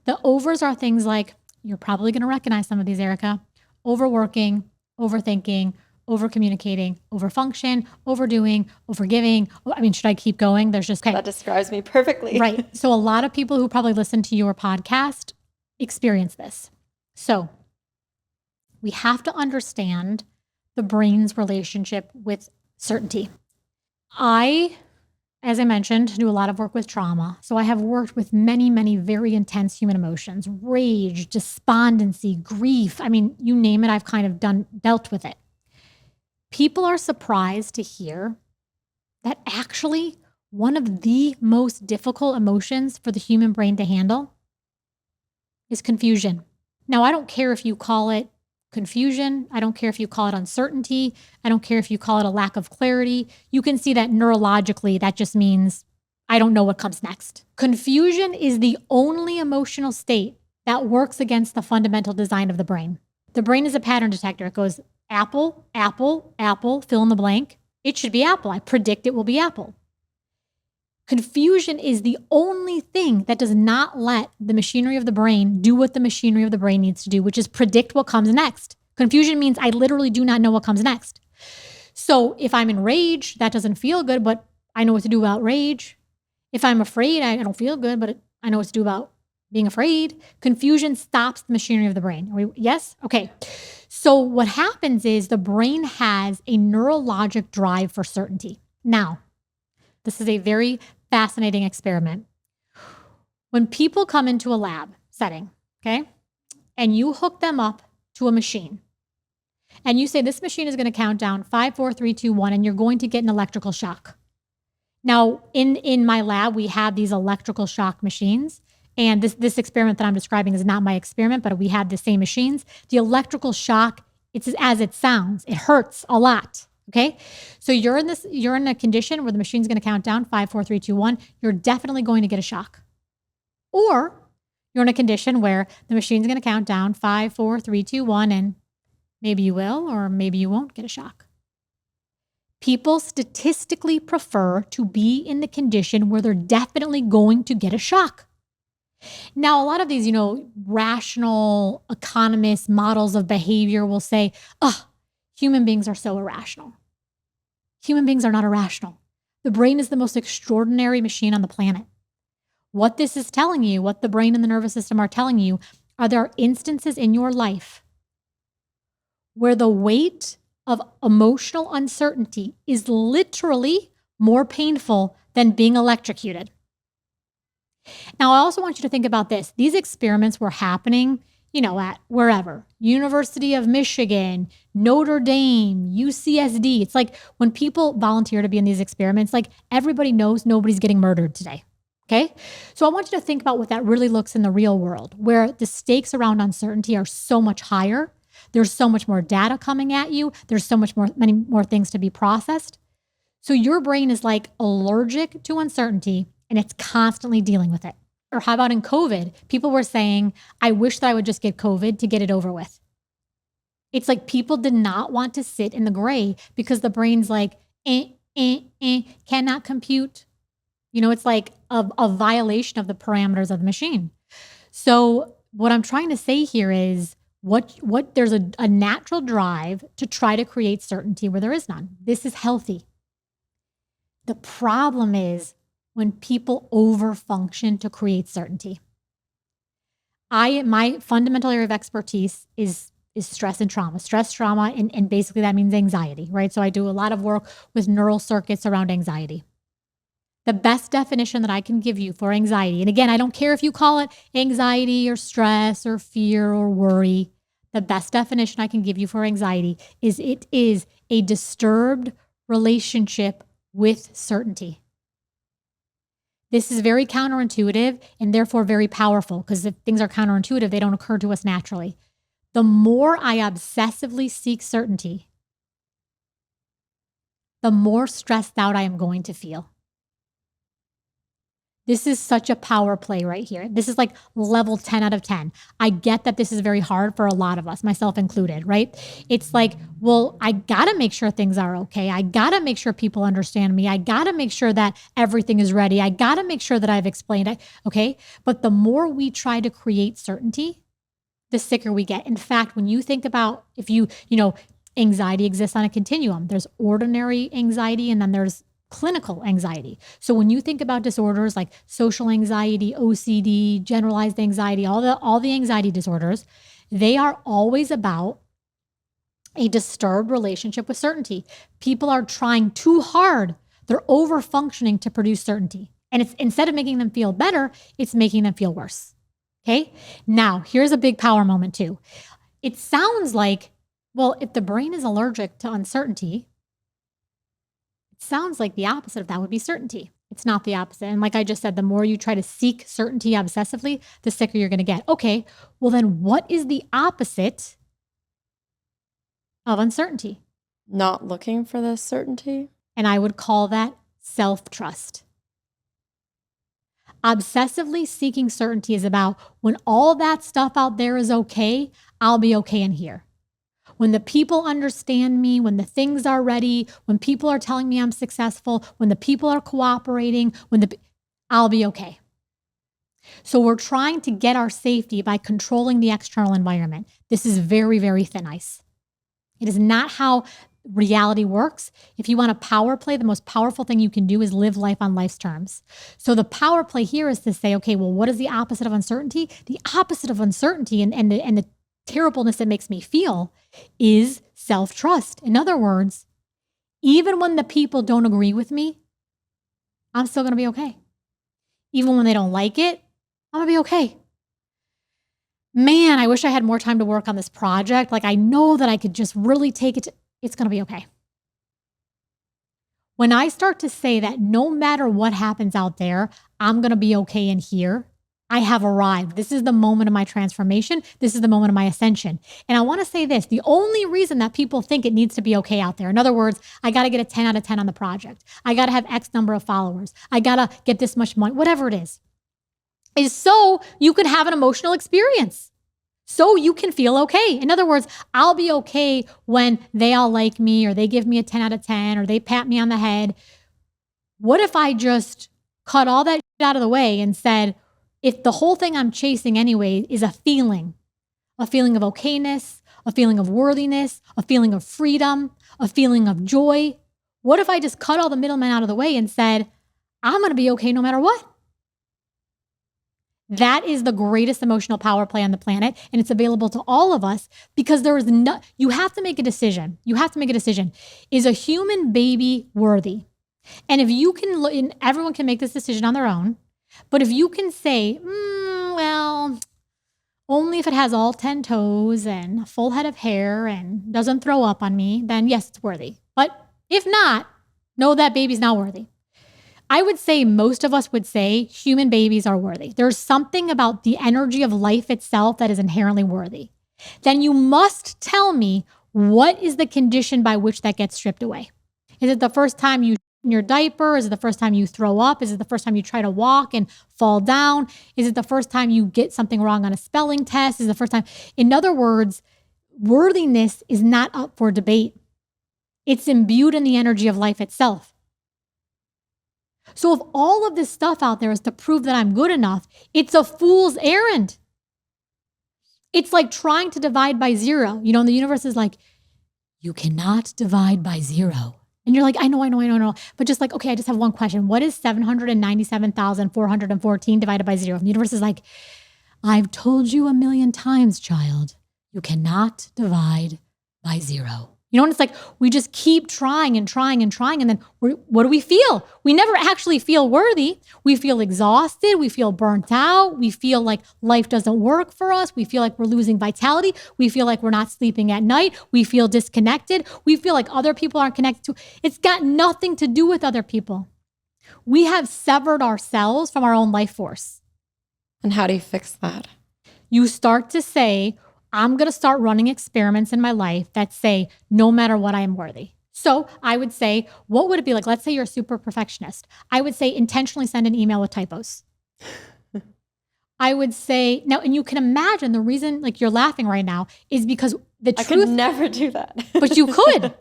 The overs are things like, you're probably going to recognize some of these, Erica: overworking, overthinking, overcommunicating, overfunction, overdoing, overgiving. I mean, should I keep going? There's just, okay. That describes me perfectly. Right. So a lot of people who probably listen to your podcast experience this. So we have to understand the brain's relationship with certainty. As I mentioned, do a lot of work with trauma. So I have worked with many, many very intense human emotions: rage, despondency, grief. I mean, you name it, I've kind of dealt with it. People are surprised to hear that actually one of the most difficult emotions for the human brain to handle is confusion. Now, I don't care if you call it confusion. I don't care if you call it uncertainty. I don't care if you call it a lack of clarity. You can see that neurologically, that just means I don't know what comes next. Confusion is the only emotional state that works against the fundamental design of the brain. The brain is a pattern detector. It goes apple, apple, apple, fill in the blank. It should be apple. I predict it will be apple. Confusion is the only thing that does not let the machinery of the brain do what the machinery of the brain needs to do, which is predict what comes next. Confusion means I literally do not know what comes next. So if I'm in rage, that doesn't feel good, but I know what to do about rage. If I'm afraid, I don't feel good, but I know what to do about being afraid. Confusion stops the machinery of the brain. Yes? Okay. So what happens is the brain has a neurologic drive for certainty. Now, this is a very fascinating experiment. When people come into a lab setting, okay, and you hook them up to a machine, and you say, this machine is going to count down 5, 4, 3, 2, 1, and you're going to get an electrical shock. Now, in my lab, we have these electrical shock machines. And this experiment that I'm describing is not my experiment, but we have the same machines. The electrical shock, it's as it sounds. It hurts a lot. Okay. So you're in a condition where the machine's going to count down 5, 4, 3, 2, 1. You're definitely going to get a shock. Or you're in a condition where the machine's going to count down 5, 4, 3, 2, 1, and maybe you will, or maybe you won't get a shock. People statistically prefer to be in the condition where they're definitely going to get a shock. Now, a lot of these, rational economists, models of behavior will say, human beings are so irrational. Human beings are not irrational. The brain is the most extraordinary machine on the planet. What this is telling you, what the brain and the nervous system are telling you, are there instances in your life where the weight of emotional uncertainty is literally more painful than being electrocuted. Now, I also want you to think about this. These experiments were happening, at wherever, University of Michigan, Notre Dame, UCSD. It's like when people volunteer to be in these experiments, like everybody knows nobody's getting murdered today. Okay. So I want you to think about what that really looks in the real world, where the stakes around uncertainty are so much higher. There's so much more data coming at you. There's so many more things to be processed. So your brain is like allergic to uncertainty and it's constantly dealing with it. Or how about in COVID? People were saying, I wish that I would just get COVID to get it over with. It's like people did not want to sit in the gray because the brain's like, cannot compute. It's like a violation of the parameters of the machine. So what I'm trying to say here is what there's a natural drive to try to create certainty where there is none. This is healthy. The problem is when people overfunction to create certainty. My fundamental area of expertise is stress and trauma. Stress, trauma, and basically that means anxiety, right? So I do a lot of work with neural circuits around anxiety. The best definition that I can give you for anxiety, and again, I don't care if you call it anxiety or stress or fear or worry. The best definition I can give you for anxiety is it is a disturbed relationship with certainty. This is very counterintuitive and therefore very powerful because if things are counterintuitive, they don't occur to us naturally. The more I obsessively seek certainty, the more stressed out I am going to feel. This is such a power play right here. This is like level 10 out of 10. I get that this is very hard for a lot of us, myself included, right? It's like, well, I got to make sure things are okay. I got to make sure people understand me. I got to make sure that everything is ready. I got to make sure that I've explained it. Okay. But the more we try to create certainty, the sicker we get. In fact, when you think about if anxiety exists on a continuum, there's ordinary anxiety and then there's clinical anxiety. So when you think about disorders like social anxiety, OCD, generalized anxiety, all the anxiety disorders, they are always about a disturbed relationship with certainty. People are trying too hard. They're over functioning to produce certainty. And it's instead of making them feel better, it's making them feel worse. Okay. Now here's a big power moment too. It sounds like, well, if the brain is allergic to uncertainty, sounds like the opposite of that would be certainty. It's not the opposite. And like I just said, the more you try to seek certainty obsessively, the sicker you're going to get. Okay, well then what is the opposite of uncertainty. Not looking for this certainty. And I would call that self-trust. Obsessively seeking certainty is about when all that stuff out there is okay, I'll be okay in here. When the people understand me, when the things are ready, when people are telling me I'm successful, when the people are cooperating, I'll be okay. So we're trying to get our safety by controlling the external environment. This is very, very thin ice. It is not how reality works. If you want a power play, the most powerful thing you can do is live life on life's terms. So the power play here is to say, okay, well, what is the opposite of uncertainty? The opposite of uncertainty and the terribleness it makes me feel is self-trust. In other words, even when the people don't agree with me, I'm still going to be okay. Even when they don't like it, I'm going to be okay. Man, I wish I had more time to work on this project. Like, I know that I could just really take it. It's going to be okay. When I start to say that no matter what happens out there, I'm going to be okay in here, I have arrived. This is the moment of my transformation. This is the moment of my ascension. And I want to say this, the only reason that people think it needs to be okay out there, in other words, I got to get a 10 out of 10 on the project. I got to have X number of followers. I got to get this much money, whatever it is so you can have an emotional experience. So you can feel okay. In other words, I'll be okay when they all like me or they give me a 10 out of 10 or they pat me on the head. What if I just cut all that shit out of the way and said, if the whole thing I'm chasing anyway is a feeling of okayness, a feeling of worthiness, a feeling of freedom, a feeling of joy, what if I just cut all the middlemen out of the way and said, I'm going to be okay no matter what? That is the greatest emotional power play on the planet, and it's available to all of us because you have to make a decision. You have to make a decision. Is a human baby worthy? And if you can, and everyone can make this decision on their own, but if you can say, well, only if it has all 10 toes and a full head of hair and doesn't throw up on me, then yes, it's worthy. But if not, no, that baby's not worthy. I would say most of us would say human babies are worthy. There's something about the energy of life itself that is inherently worthy. Then you must tell me, what is the condition by which that gets stripped away? Is it the first time you in your diaper? Is it the first time you throw up? Is it the first time you try to walk and fall down? Is it the first time you get something wrong on a spelling test? Is it the first time? In other words, worthiness is not up for debate. It's imbued in the energy of life itself. So if all of this stuff out there is to prove that I'm good enough, it's a fool's errand. It's like trying to divide by zero. You know, and the universe is like, you cannot divide by zero. And you're like, I know. But just like, okay, I just have one question. What is 797,414 divided by zero? And the universe is like, I've told you 1,000,000 times, child, you cannot divide by zero. You know, and it's like, we just keep trying. And then what do we feel? We never actually feel worthy. We feel exhausted. We feel burnt out. We feel like life doesn't work for us. We feel like we're losing vitality. We feel like we're not sleeping at night. We feel disconnected. We feel like other people aren't connected to. It's got nothing to do with other people. We have severed ourselves from our own life force. And how do you fix that? You start to say, I'm going to start running experiments in my life that say, no matter what, I am worthy. So I would say, what would it be like? Let's say you're a super perfectionist. I would say intentionally send an email with typos. I would say, now, and you can imagine the reason like you're laughing right now is because the truth. I could never do that. But you could.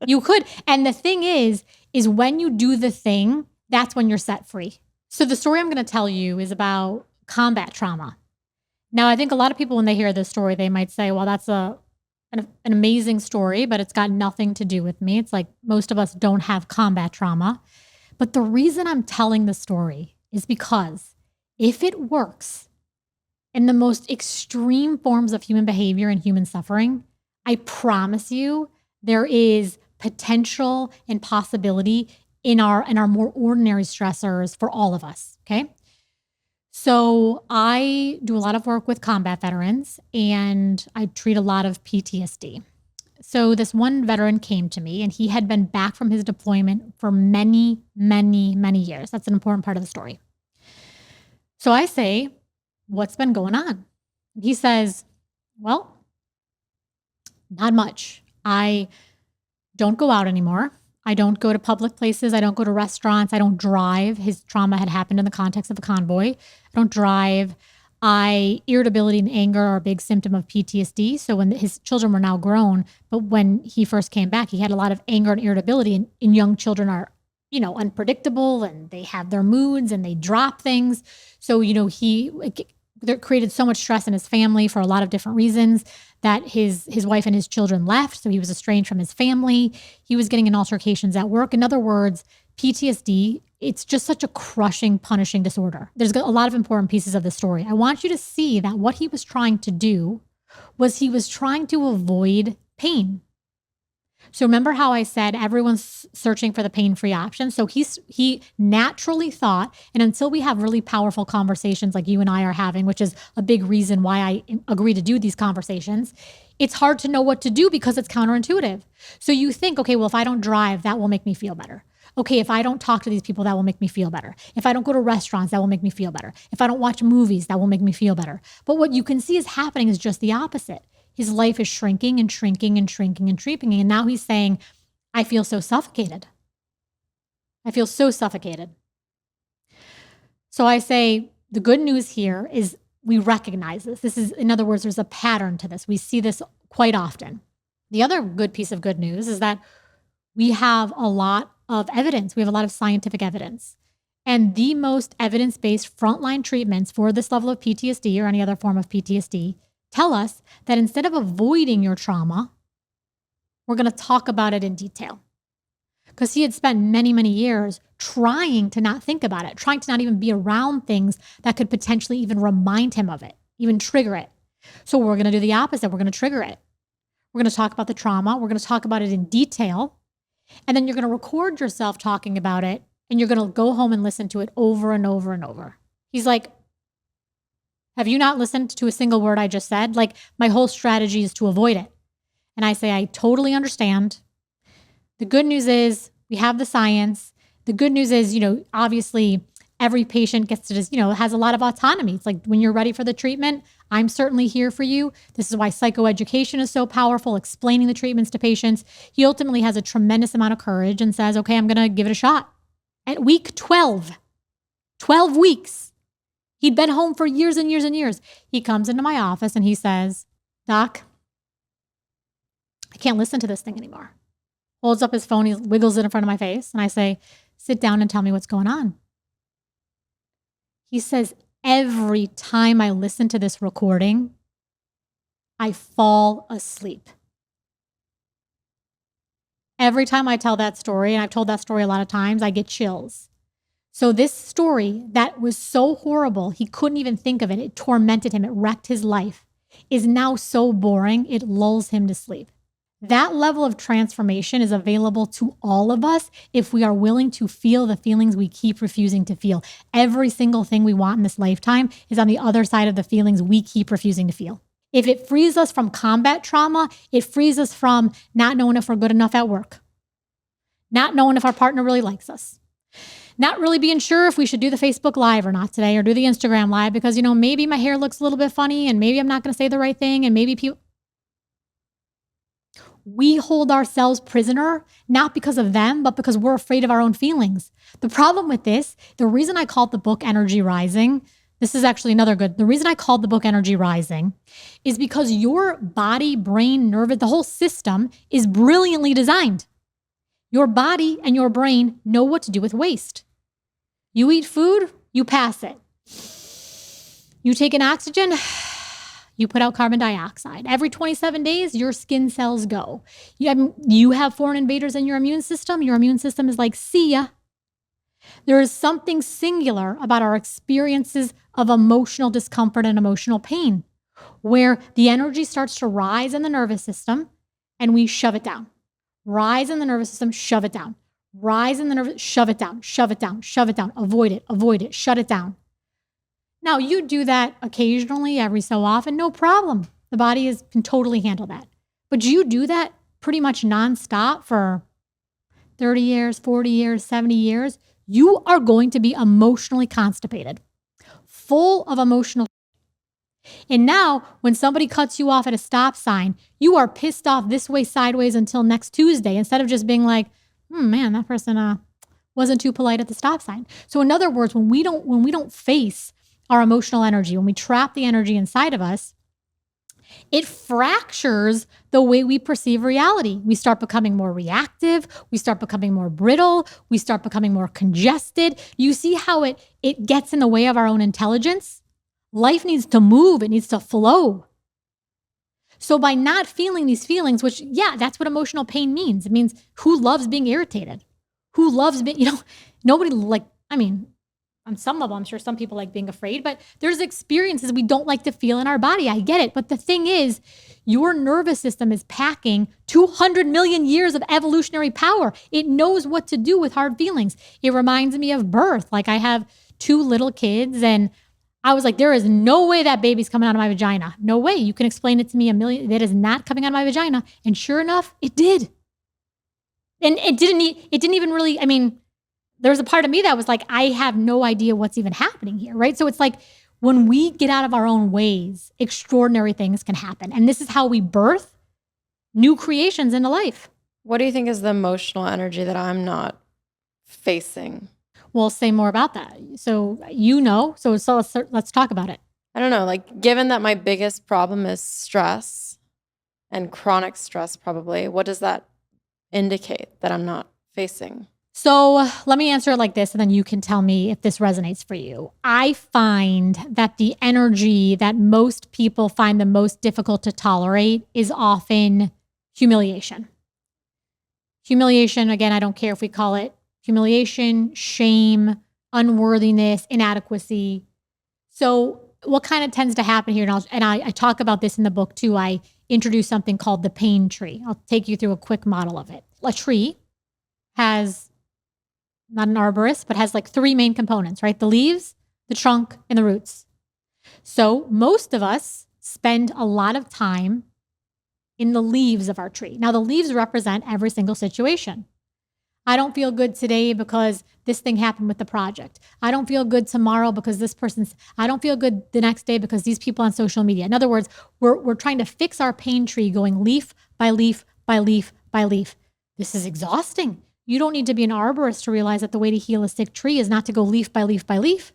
You could. And the thing is when you do the thing, that's when you're set free. So the story I'm going to tell you is about combat trauma. Now, I think a lot of people, when they hear this story, they might say, well, that's an amazing story, but it's got nothing to do with me. It's like most of us don't have combat trauma. But the reason I'm telling the story is because if it works in the most extreme forms of human behavior and human suffering, I promise you there is potential and possibility in our more ordinary stressors for all of us, okay? So I do a lot of work with combat veterans and I treat a lot of PTSD. So this one veteran came to me and he had been back from his deployment for many, many, many years. That's an important part of the story. So I say, what's been going on? He says, well, not much. I don't go out anymore. I don't go to public places. I don't go to restaurants. I don't drive. His trauma had happened in the context of a convoy. I don't drive. Irritability and anger are a big symptom of PTSD. So when his children were now grown, but when he first came back, he had a lot of anger and irritability. And young children are, unpredictable, and they have their moods and they drop things. So, that created so much stress in his family for a lot of different reasons that his wife and his children left. So he was estranged from his family. He was getting in altercations at work. In other words, PTSD, it's just such a crushing, punishing disorder. There's a lot of important pieces of the story. I want you to see that what he was trying to do was he was trying to avoid pain. So remember how I said everyone's searching for the pain-free option? So he naturally thought, and until we have really powerful conversations like you and I are having, which is a big reason why I agree to do these conversations, it's hard to know what to do because it's counterintuitive. So you think, okay, well, if I don't drive, that will make me feel better. Okay, if I don't talk to these people, that will make me feel better. If I don't go to restaurants, that will make me feel better. If I don't watch movies, that will make me feel better. But what you can see is happening is just the opposite. His life is shrinking and shrinking and shrinking and shrinking. And now he's saying, I feel so suffocated. I feel so suffocated. So I say, the good news here is we recognize this. This is, in other words, there's a pattern to this. We see this quite often. The other good piece of good news is that we have a lot of evidence. We have a lot of scientific evidence. And the most evidence-based frontline treatments for this level of PTSD or any other form of PTSD tell us that instead of avoiding your trauma, we're going to talk about it in detail. Because he had spent many, many years trying to not think about it, trying to not even be around things that could potentially even remind him of it, even trigger it. So we're going to do the opposite. We're going to trigger it. We're going to talk about the trauma. We're going to talk about it in detail. And then you're going to record yourself talking about it, and you're going to go home and listen to it over and over and over. He's like, have you not listened to a single word I just said? Like, my whole strategy is to avoid it. And I say, I totally understand. The good news is we have the science. The good news is, obviously every patient gets to just, has a lot of autonomy. It's like when you're ready for the treatment, I'm certainly here for you. This is why psychoeducation is so powerful, explaining the treatments to patients. He ultimately has a tremendous amount of courage and says, okay, I'm going to give it a shot. At week 12 weeks, he'd been home for years and years and years. He comes into my office and he says, Doc, I can't listen to this thing anymore. Holds up his phone, he wiggles it in front of my face. And I say, sit down and tell me what's going on. He says, every time I listen to this recording, I fall asleep. Every time I tell that story, and I've told that story a lot of times, I get chills. So this story that was so horrible, he couldn't even think of it. It tormented him. It wrecked his life, is now so boring, it lulls him to sleep. That level of transformation is available to all of us if we are willing to feel the feelings we keep refusing to feel. Every single thing we want in this lifetime is on the other side of the feelings we keep refusing to feel. If it frees us from combat trauma, it frees us from not knowing if we're good enough at work, not knowing if our partner really likes us, not really being sure if we should do the Facebook Live or not today, or do the Instagram Live because, maybe my hair looks a little bit funny and maybe I'm not going to say the right thing and maybe people... We hold ourselves prisoner, not because of them, but because we're afraid of our own feelings. The problem with this, the reason I called the book Energy Rising, this is actually the reason I called the book Energy Rising is because your body, brain, nervous, the whole system is brilliantly designed. Your body and your brain know what to do with waste. You eat food, you pass it. You take in oxygen, you put out carbon dioxide. Every 27 days, your skin cells go. You have foreign invaders in your immune system. Your immune system is like, see ya. There is something singular about our experiences of emotional discomfort and emotional pain, where the energy starts to rise in the nervous system and we shove it down. Rise in the nervous system, shove it down. Rise in the nervous, shove it down, shove it down, shove it down. Avoid it, shut it down. Now, you do that occasionally, every so often, no problem. The body can totally handle that. But you do that pretty much nonstop for 30 years, 40 years, 70 years, you are going to be emotionally constipated, full of emotional. And now when somebody cuts you off at a stop sign, you are pissed off this way sideways until next Tuesday, instead of just being like, man, that person wasn't too polite at the stop sign. So in other words, when we don't face our emotional energy, when we trap the energy inside of us, it fractures the way we perceive reality. We start becoming more reactive. We start becoming more brittle. We start becoming more congested. You see how it gets in the way of our own intelligence? Life needs to move. It needs to flow. So by not feeling these feelings, which, yeah, that's what emotional pain means. It means who loves being irritated? Who loves being, nobody on some level, I'm sure some people like being afraid, but there's experiences we don't like to feel in our body. I get it. But the thing is, your nervous system is packing 200 million years of evolutionary power. It knows what to do with hard feelings. It reminds me of birth. Like, I have 2 little kids, and I was like, there is no way that baby's coming out of my vagina. No way. You can explain it to me a million. That is not coming out of my vagina. And sure enough, it did. And it didn't even really, there's a part of me that was like, I have no idea what's even happening here, right? So it's like, when we get out of our own ways, extraordinary things can happen. And this is how we birth new creations into life. What do you think is the emotional energy that I'm not facing? We'll say more about that. So let's talk about it. I don't know, like, given that my biggest problem is stress and chronic stress, probably, what does that indicate that I'm not facing? So let me answer it like this, and then you can tell me if this resonates for you. I find that the energy that most people find the most difficult to tolerate is often humiliation. Humiliation, again, I don't care if we call it humiliation, shame, unworthiness, inadequacy. So what kind of tends to happen here, and I talk about this in the book too, I introduce something called the pain tree. I'll take you through a quick model of it. A tree has, not an arborist, but has like 3 main components, right? The leaves, the trunk, and the roots. So most of us spend a lot of time in the leaves of our tree. Now, the leaves represent every single situation. I don't feel good today because this thing happened with the project. I don't feel good tomorrow because I don't feel good the next day because these people on social media. In other words, we're trying to fix our pain tree, going leaf by leaf by leaf by leaf. This is exhausting. You don't need to be an arborist to realize that the way to heal a sick tree is not to go leaf by leaf by leaf.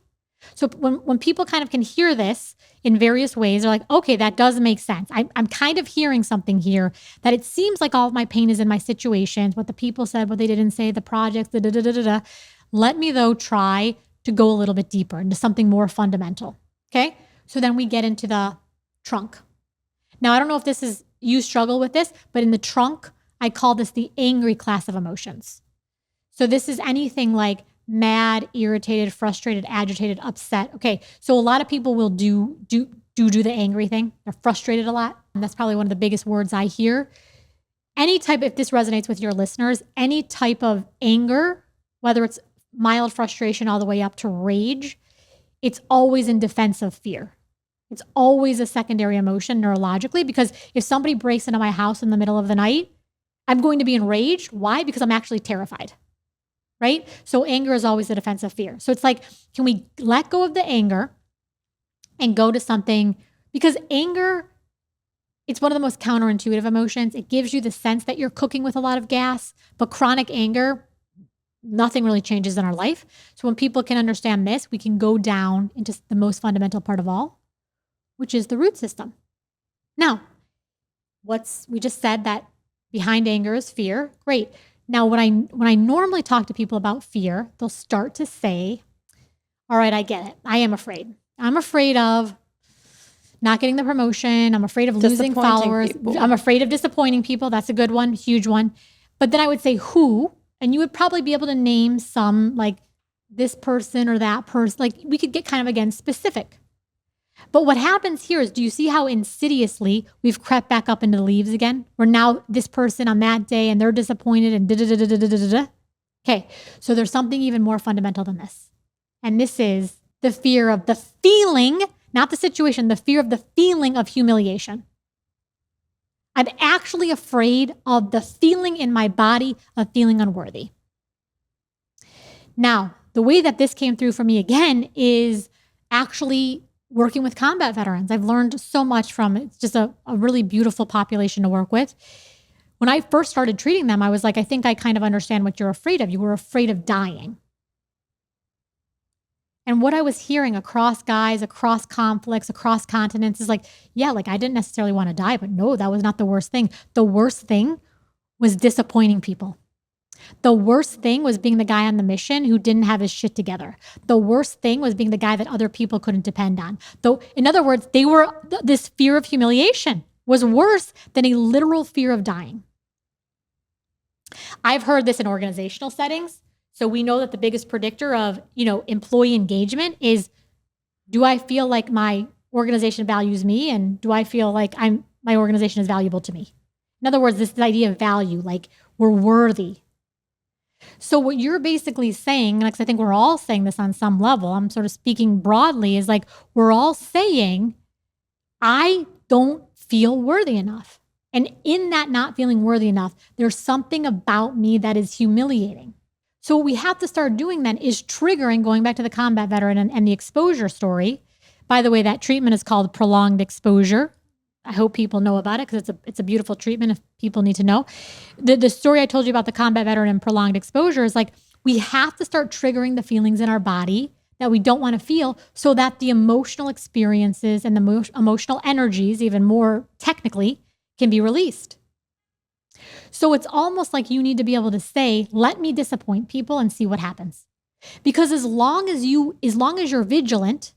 So when people kind of can hear this in various ways, they're like, okay, that does make sense. I'm kind of hearing something here, that it seems like all of my pain is in my situations, what the people said, what they didn't say, the projects, da da da da da. Let me, though, try to go a little bit deeper into something more fundamental. Okay? So then we get into the trunk. Now, I don't know if you struggle with this, but in the trunk, I call this the angry class of emotions. So this is anything like mad, irritated, frustrated, agitated, upset. Okay, so a lot of people will do the angry thing. They're frustrated a lot. And that's probably one of the biggest words I hear. If this resonates with your listeners, any type of anger, whether it's mild frustration all the way up to rage, it's always in defense of fear. It's always a secondary emotion neurologically, because if somebody breaks into my house in the middle of the night, I'm going to be enraged. Why? Because I'm actually terrified, right? So anger is always a defense of fear. So it's like, can we let go of the anger and go to something? Because anger, it's one of the most counterintuitive emotions. It gives you the sense that you're cooking with a lot of gas, but chronic anger, nothing really changes in our life. So when people can understand this, we can go down into the most fundamental part of all, which is the root system. Now, we just said that behind anger is fear. Great. Now, when I normally talk to people about fear, they'll start to say, all right, I get it. I am afraid. I'm afraid of not getting the promotion. I'm afraid of losing followers. People. I'm afraid of disappointing people. That's a good one, huge one. But then I would say who, and you would probably be able to name some, like this person or that person. Like, we could get kind of, again, specific. But what happens here is, do you see how insidiously we've crept back up into the leaves again? We're now this person on that day and they're disappointed and da-da-da-da-da-da-da. Okay, so there's something even more fundamental than this. And this is the fear of the feeling, not the situation, the fear of the feeling of humiliation. I'm actually afraid of the feeling in my body of feeling unworthy. Now, the way that this came through for me again is actually working with combat veterans. I've learned so much from it. It's just a really beautiful population to work with. When I first started treating them, I was like, I think I kind of understand what you're afraid of. You were afraid of dying. And what I was hearing across guys, across conflicts, across continents is like, yeah, like I didn't necessarily want to die, but no, that was not the worst thing. The worst thing was disappointing people. The worst thing was being the guy on the mission who didn't have his shit together. The worst thing was being the guy that other people couldn't depend on. Though, in other words, this fear of humiliation was worse than a literal fear of dying. I've heard this in organizational settings. So we know that the biggest predictor of, employee engagement is, do I feel like my organization values me? And do I feel like my organization is valuable to me? In other words, this idea of value, like we're worthy. So what you're basically saying, because I think we're all saying this on some level, I'm sort of speaking broadly, is like we're all saying, I don't feel worthy enough. And in that not feeling worthy enough, there's something about me that is humiliating. So what we have to start doing then is triggering, going back to the combat veteran and the exposure story. By the way, that treatment is called prolonged exposure. I hope people know about it because it's a beautiful treatment if people need to know. The story I told you about the combat veteran and prolonged exposure is like we have to start triggering the feelings in our body that we don't want to feel so that the emotional experiences and the emotional energies, even more technically, can be released. So it's almost like you need to be able to say, let me disappoint people and see what happens. Because as long as you're vigilant,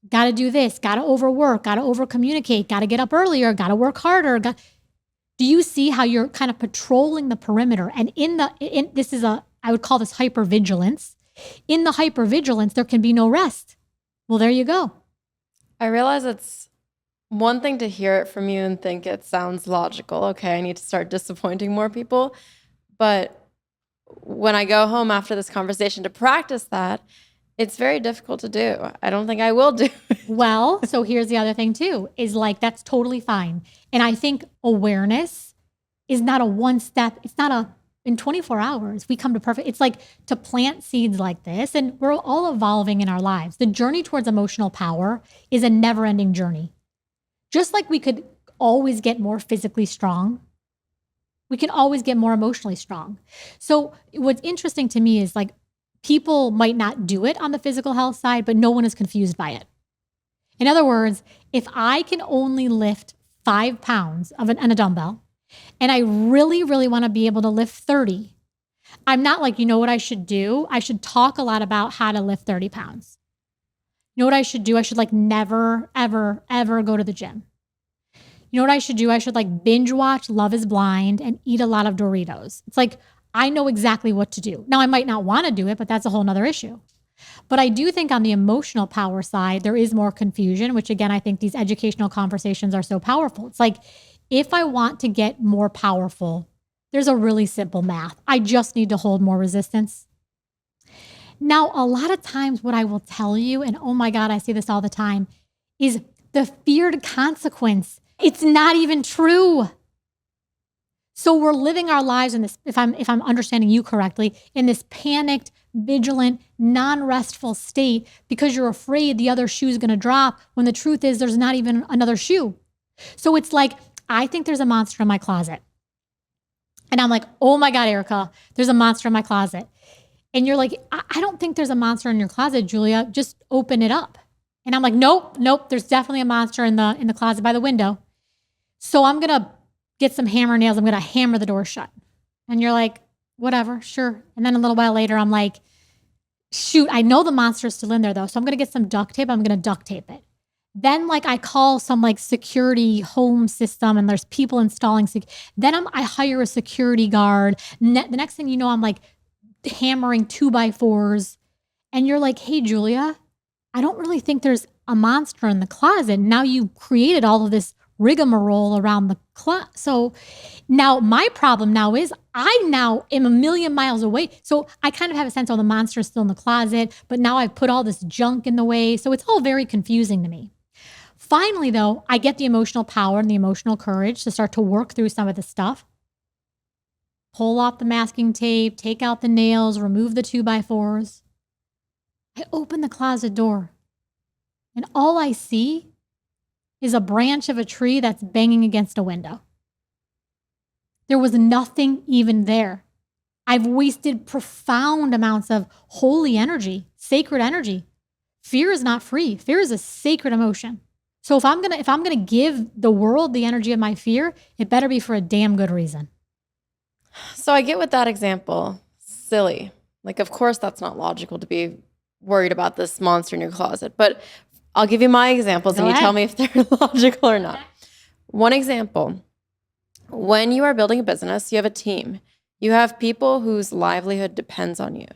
got to do this, got to overwork, got to overcommunicate, got to get up earlier, got to work harder. Do you see how you're kind of patrolling the perimeter? And I would call this hypervigilance. In the hypervigilance, there can be no rest. Well, there you go. I realize it's one thing to hear it from you and think it sounds logical. Okay, I need to start disappointing more people. But when I go home after this conversation to practice that, it's very difficult to do. I don't think I will do it. Well, so here's the other thing too, is like, that's totally fine. And I think awareness is not a one step. It's not in 24 hours, we come to perfect. It's like to plant seeds like this, and we're all evolving in our lives. The journey towards emotional power is a never ending journey. Just like we could always get more physically strong, we can always get more emotionally strong. So what's interesting to me is like, people might not do it on the physical health side, but no one is confused by it. In other words, if I can only lift 5 pounds on a dumbbell, and I really, really want to be able to lift 30, I'm not like, you know what I should do? I should talk a lot about how to lift 30 pounds. You know what I should do? I should like never, ever, ever go to the gym. You know what I should do? I should like binge watch Love is Blind and eat a lot of Doritos. It's like, I know exactly what to do. Now, I might not want to do it, but that's a whole nother issue. But I do think on the emotional power side, there is more confusion, which again, I think these educational conversations are so powerful. It's like, if I want to get more powerful, there's a really simple math. I just need to hold more resistance. Now, a lot of times what I will tell you, and oh my God, I see this all the time, is the feared consequence. It's not even true. So we're living our lives in this, if I'm understanding you correctly, in this panicked, vigilant, non-restful state because you're afraid the other shoe is going to drop when the truth is there's not even another shoe. So it's like, I think there's a monster in my closet. And I'm like, oh my God, Erica, there's a monster in my closet. And you're like, I don't think there's a monster in your closet, Julia. Just open it up. And I'm like, nope, there's definitely a monster in the closet by the window. So I'm going to get some hammer nails. I'm going to hammer the door shut. And you're like, whatever, sure. And then a little while later, I'm like, shoot, I know the monster's still in there though. So I'm going to get some duct tape. I'm going to duct tape it. Then like I call some like security home system and there's people installing. Then I hire a security guard. The next thing you know, I'm like hammering 2x4s. And you're like, hey, Julia, I don't really think there's a monster in the closet. Now you created all of this rigmarole around the closet. So now my problem now is I now am a million miles away. So I kind of have a sense, oh, the monster is still in the closet, but now I've put all this junk in the way. So it's all very confusing to me. Finally, though, I get the emotional power and the emotional courage to start to work through some of this stuff. Pull off the masking tape, take out the nails, remove the 2x4s. I open the closet door. And all I see is a branch of a tree that's banging against a window. There was nothing even there. I've wasted profound amounts of holy energy, sacred energy. Fear is not free. Fear is a sacred emotion. So if I'm gonna give the world the energy of my fear, it better be for a damn good reason. So I get with that example, silly. Like, of course, that's not logical to be worried about this monster in your closet. But I'll give you my examples and you tell me if they're logical or not. One example, when you are building a business, you have a team. You have people whose livelihood depends on you.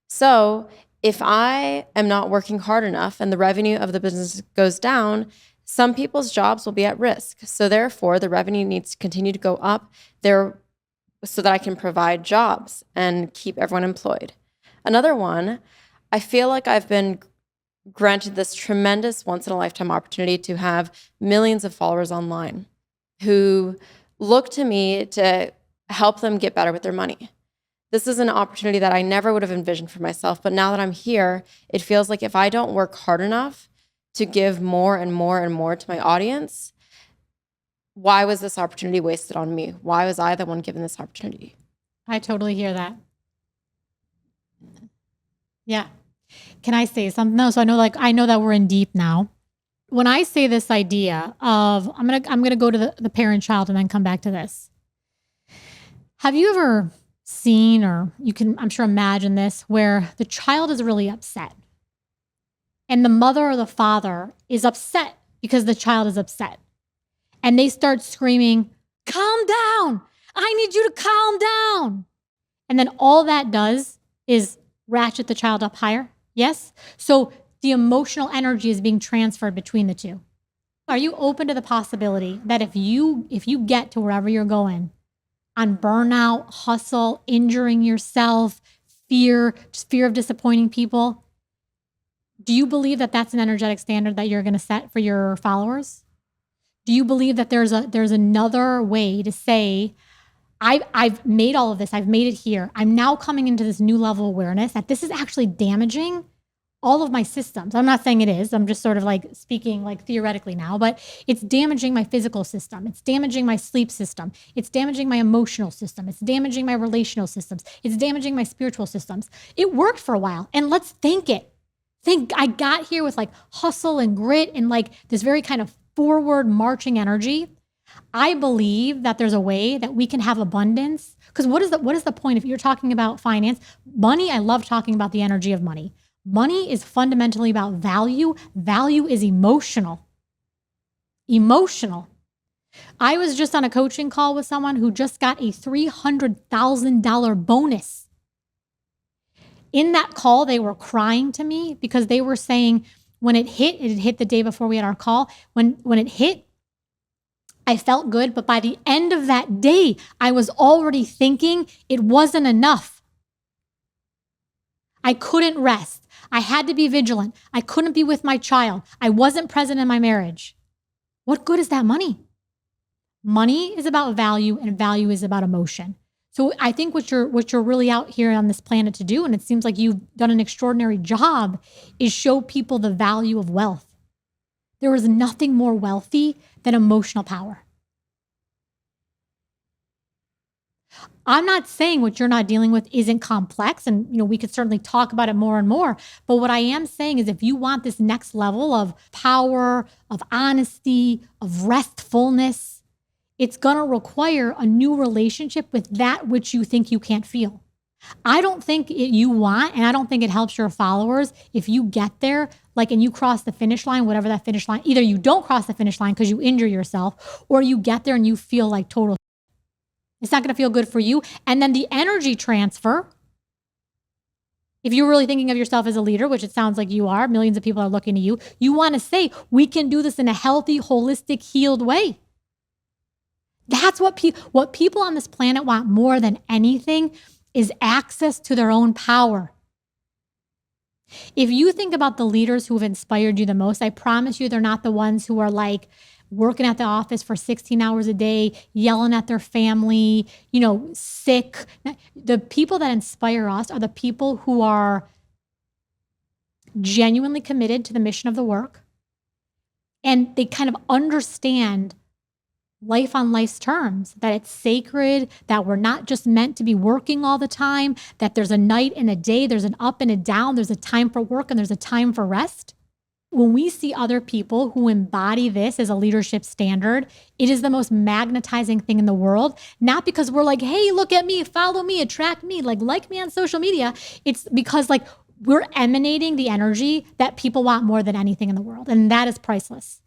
So if I am not working hard enough and the revenue of the business goes down, some people's jobs will be at risk. So therefore, the revenue needs to continue to go up there so that I can provide jobs and keep everyone employed. Another one, I feel like I've been granted this tremendous once-in-a-lifetime opportunity to have millions of followers online who look to me to help them get better with their money. This is an opportunity that I never would have envisioned for myself, but now that I'm here, it feels like if I don't work hard enough to give more and more and more to my audience, why was this opportunity wasted on me? Why was I the one given this opportunity? I totally hear that. Yeah. Can I say something though? So I know that we're in deep now. When I say this idea of, I'm gonna go to the parent child and then come back to this. Have you ever seen, or you can, I'm sure, imagine this, where the child is really upset and the mother or the father is upset because the child is upset and they start screaming, "Calm down. I need you to calm down." And then all that does is ratchet the child up higher. Yes? So the emotional energy is being transferred between the two. Are you open to the possibility that if you get to wherever you're going on burnout, hustle, injuring yourself, fear of disappointing people, do you believe that that's an energetic standard that you're going to set for your followers? Do you believe that there's another way to say, I've made all of this, I've made it here, I'm now coming into this new level of awareness that this is actually damaging all of my systems. I'm not saying it is. I'm just sort of like speaking like theoretically now, but it's damaging my physical system. It's damaging my sleep system. It's damaging my emotional system. It's damaging my relational systems. It's damaging my spiritual systems. It worked for a while, and let's thank it. I got here with like hustle and grit and like this very kind of forward marching energy. I believe that there's a way that we can have abundance. Because what is the point if you're talking about finance? Money, I love talking about the energy of money. Money is fundamentally about value. Value is emotional. Emotional. I was just on a coaching call with someone who just got a $300,000 bonus. In that call, they were crying to me because they were saying when it hit the day before we had our call. When it hit, I felt good, but by the end of that day, I was already thinking it wasn't enough. I couldn't rest. I had to be vigilant. I couldn't be with my child. I wasn't present in my marriage. What good is that money? Money is about value, and value is about emotion. So I think what you're really out here on this planet to do, and it seems like you've done an extraordinary job, is show people the value of wealth. There is nothing more wealthy than emotional power. I'm not saying what you're not dealing with isn't complex, and we could certainly talk about it more and more. But what I am saying is if you want this next level of power, of honesty, of restfulness, it's going to require a new relationship with that which you think you can't feel. I don't think you want, and I don't think it helps your followers if you get there, and you cross the finish line, whatever that finish line, either you don't cross the finish line because you injure yourself, or you get there and you feel like total. It's not going to feel good for you. And then the energy transfer, if you're really thinking of yourself as a leader, which it sounds like you are, millions of people are looking to you, you want to say, we can do this in a healthy, holistic, healed way. That's what people on this planet want more than anything is access to their own power. If you think about the leaders who have inspired you the most, I promise you they're not the ones who are like working at the office for 16 hours a day, yelling at their family, sick. The people that inspire us are the people who are genuinely committed to the mission of the work. And they kind of understand life on life's terms, that it's sacred, that we're not just meant to be working all the time, that there's a night and a day, there's an up and a down, there's a time for work and there's a time for rest. When we see other people who embody this as a leadership standard, it is the most magnetizing thing in the world. Not because we're like, hey, look at me, follow me, attract me, like me on social media. It's because like we're emanating the energy that people want more than anything in the world. And that is priceless.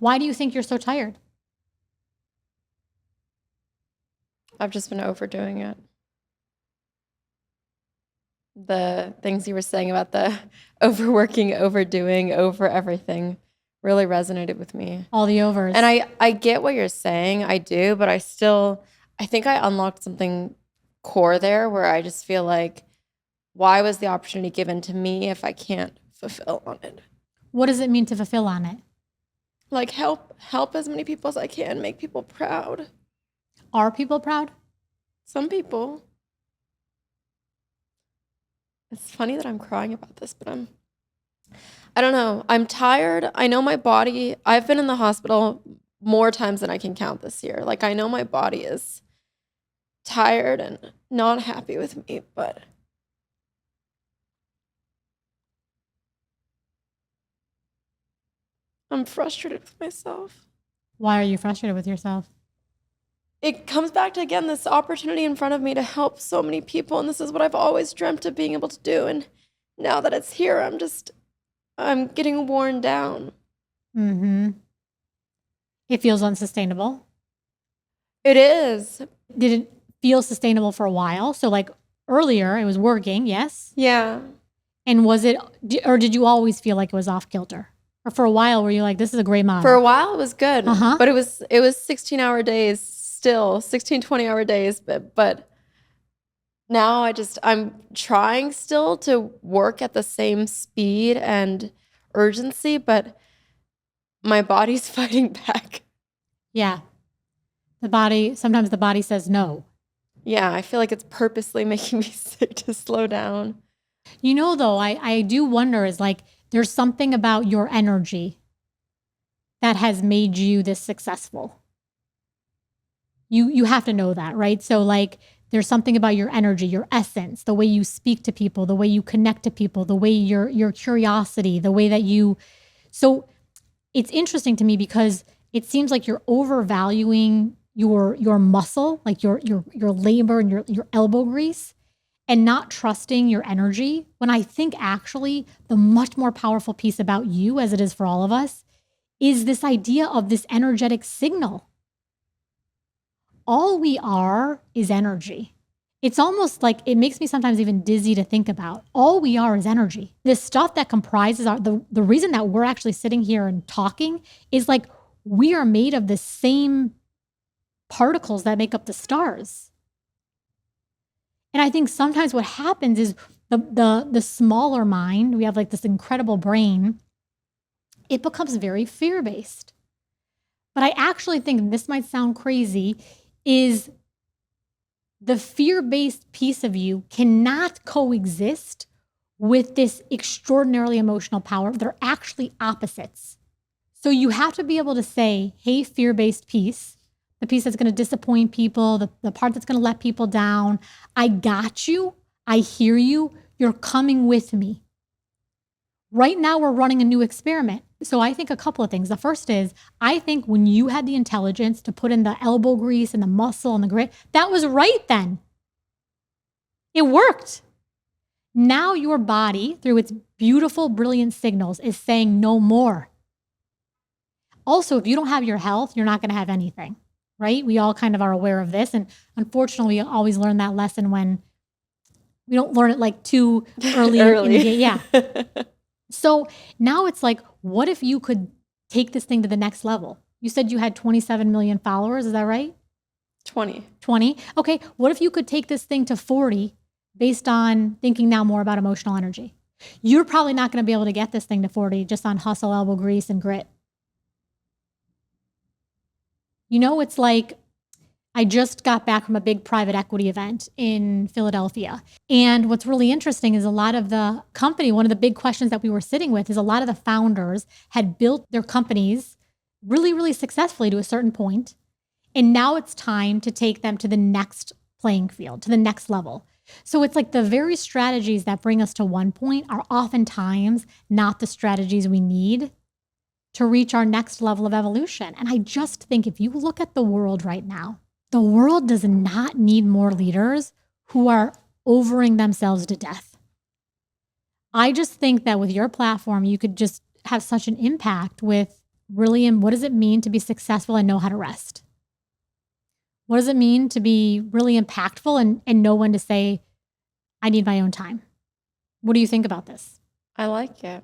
Why do you think you're so tired? I've just been overdoing it. The things you were saying about the overworking, overdoing, over everything really resonated with me. All the overs. And I get what you're saying. I do, but I think I unlocked something core there where I just feel like, why was the opportunity given to me if I can't fulfill on it? What does it mean to fulfill on it? Like help as many people as I can, make people proud. Are people proud? Some people. It's funny that I'm crying about this, but I don't know. I'm tired. I know my body. I've been in the hospital more times than I can count this year. Like, I know my body is tired and not happy with me, but I'm frustrated with myself. Why are you frustrated with yourself? It comes back to, again, this opportunity in front of me to help so many people. And this is what I've always dreamt of being able to do. And now that it's here, I'm getting worn down. Mm-hmm. It feels unsustainable. It is. Did it feel sustainable for a while? So like earlier it was working, yes? Yeah. And was it, or did you always feel like it was off kilter? Or for a while were you like, this is a great model? For a while it was good, Uh-huh. but it was 16-hour days still, 16, 20-hour days. But now I'm trying still to work at the same speed and urgency, but my body's fighting back. Yeah. Sometimes the body says no. Yeah, I feel like it's purposely making me sick to slow down. You know, though, I do wonder is like, there's something about your energy that has made you this successful. You have to know that, right? So like there's something about your energy, your essence, the way you speak to people, the way you connect to people, the way your curiosity, the way that so it's interesting to me because it seems like you're overvaluing your muscle, like your labor and your elbow grease, and not trusting your energy, when I think actually the much more powerful piece about you, as it is for all of us, is this idea of this energetic signal. All we are is energy. It's almost like it makes me sometimes even dizzy to think about. All we are is energy. This stuff that comprises the reason that we're actually sitting here and talking is like we are made of the same particles that make up the stars. And I think sometimes what happens is the smaller mind, we have like this incredible brain, it becomes very fear-based. But I actually think, and this might sound crazy, is the fear-based piece of you cannot coexist with this extraordinarily emotional power. They're actually opposites. So you have to be able to say, hey, fear-based piece, the piece that's going to disappoint people, the part that's going to let people down, I got you. I hear you. You're coming with me. Right now, we're running a new experiment. So I think a couple of things. The first is, I think when you had the intelligence to put in the elbow grease and the muscle and the grit, that was right then. It worked. Now your body, through its beautiful, brilliant signals, is saying no more. Also, if you don't have your health, you're not going to have anything, right? We all kind of are aware of this. And unfortunately, we always learn that lesson when we don't learn it like too early. In the game. Yeah. So now it's like, what if you could take this thing to the next level? You said you had 27 million followers. Is that right? 20. 20. Okay. What if you could take this thing to 40 based on thinking now more about emotional energy? You're probably not going to be able to get this thing to 40 just on hustle, elbow grease, and grit. You know, it's like, I just got back from a big private equity event in Philadelphia. And what's really interesting is a lot of the company, one of the big questions that we were sitting with is a lot of the founders had built their companies really, really successfully to a certain point. And now it's time to take them to the next playing field, to the next level. So it's like the very strategies that bring us to one point are oftentimes not the strategies we need to reach our next level of evolution. And I just think if you look at the world right now, the world does not need more leaders who are overing themselves to death. I just think that with your platform, you could just have such an impact with really, what does it mean to be successful and know how to rest? What does it mean to be really impactful and know when to say, I need my own time? What do you think about this? I like it.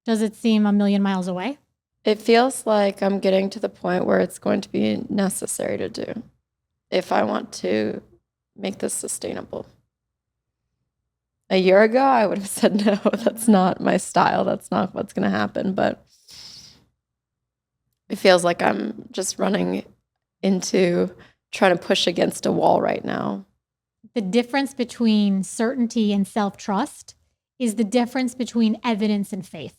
Does it seem a million miles away? It feels like I'm getting to the point where it's going to be necessary to do if I want to make this sustainable. A year ago, I would have said, no, that's not my style. That's not what's going to happen. But it feels like I'm just running into trying to push against a wall right now. The difference between certainty and self-trust is the difference between evidence and faith.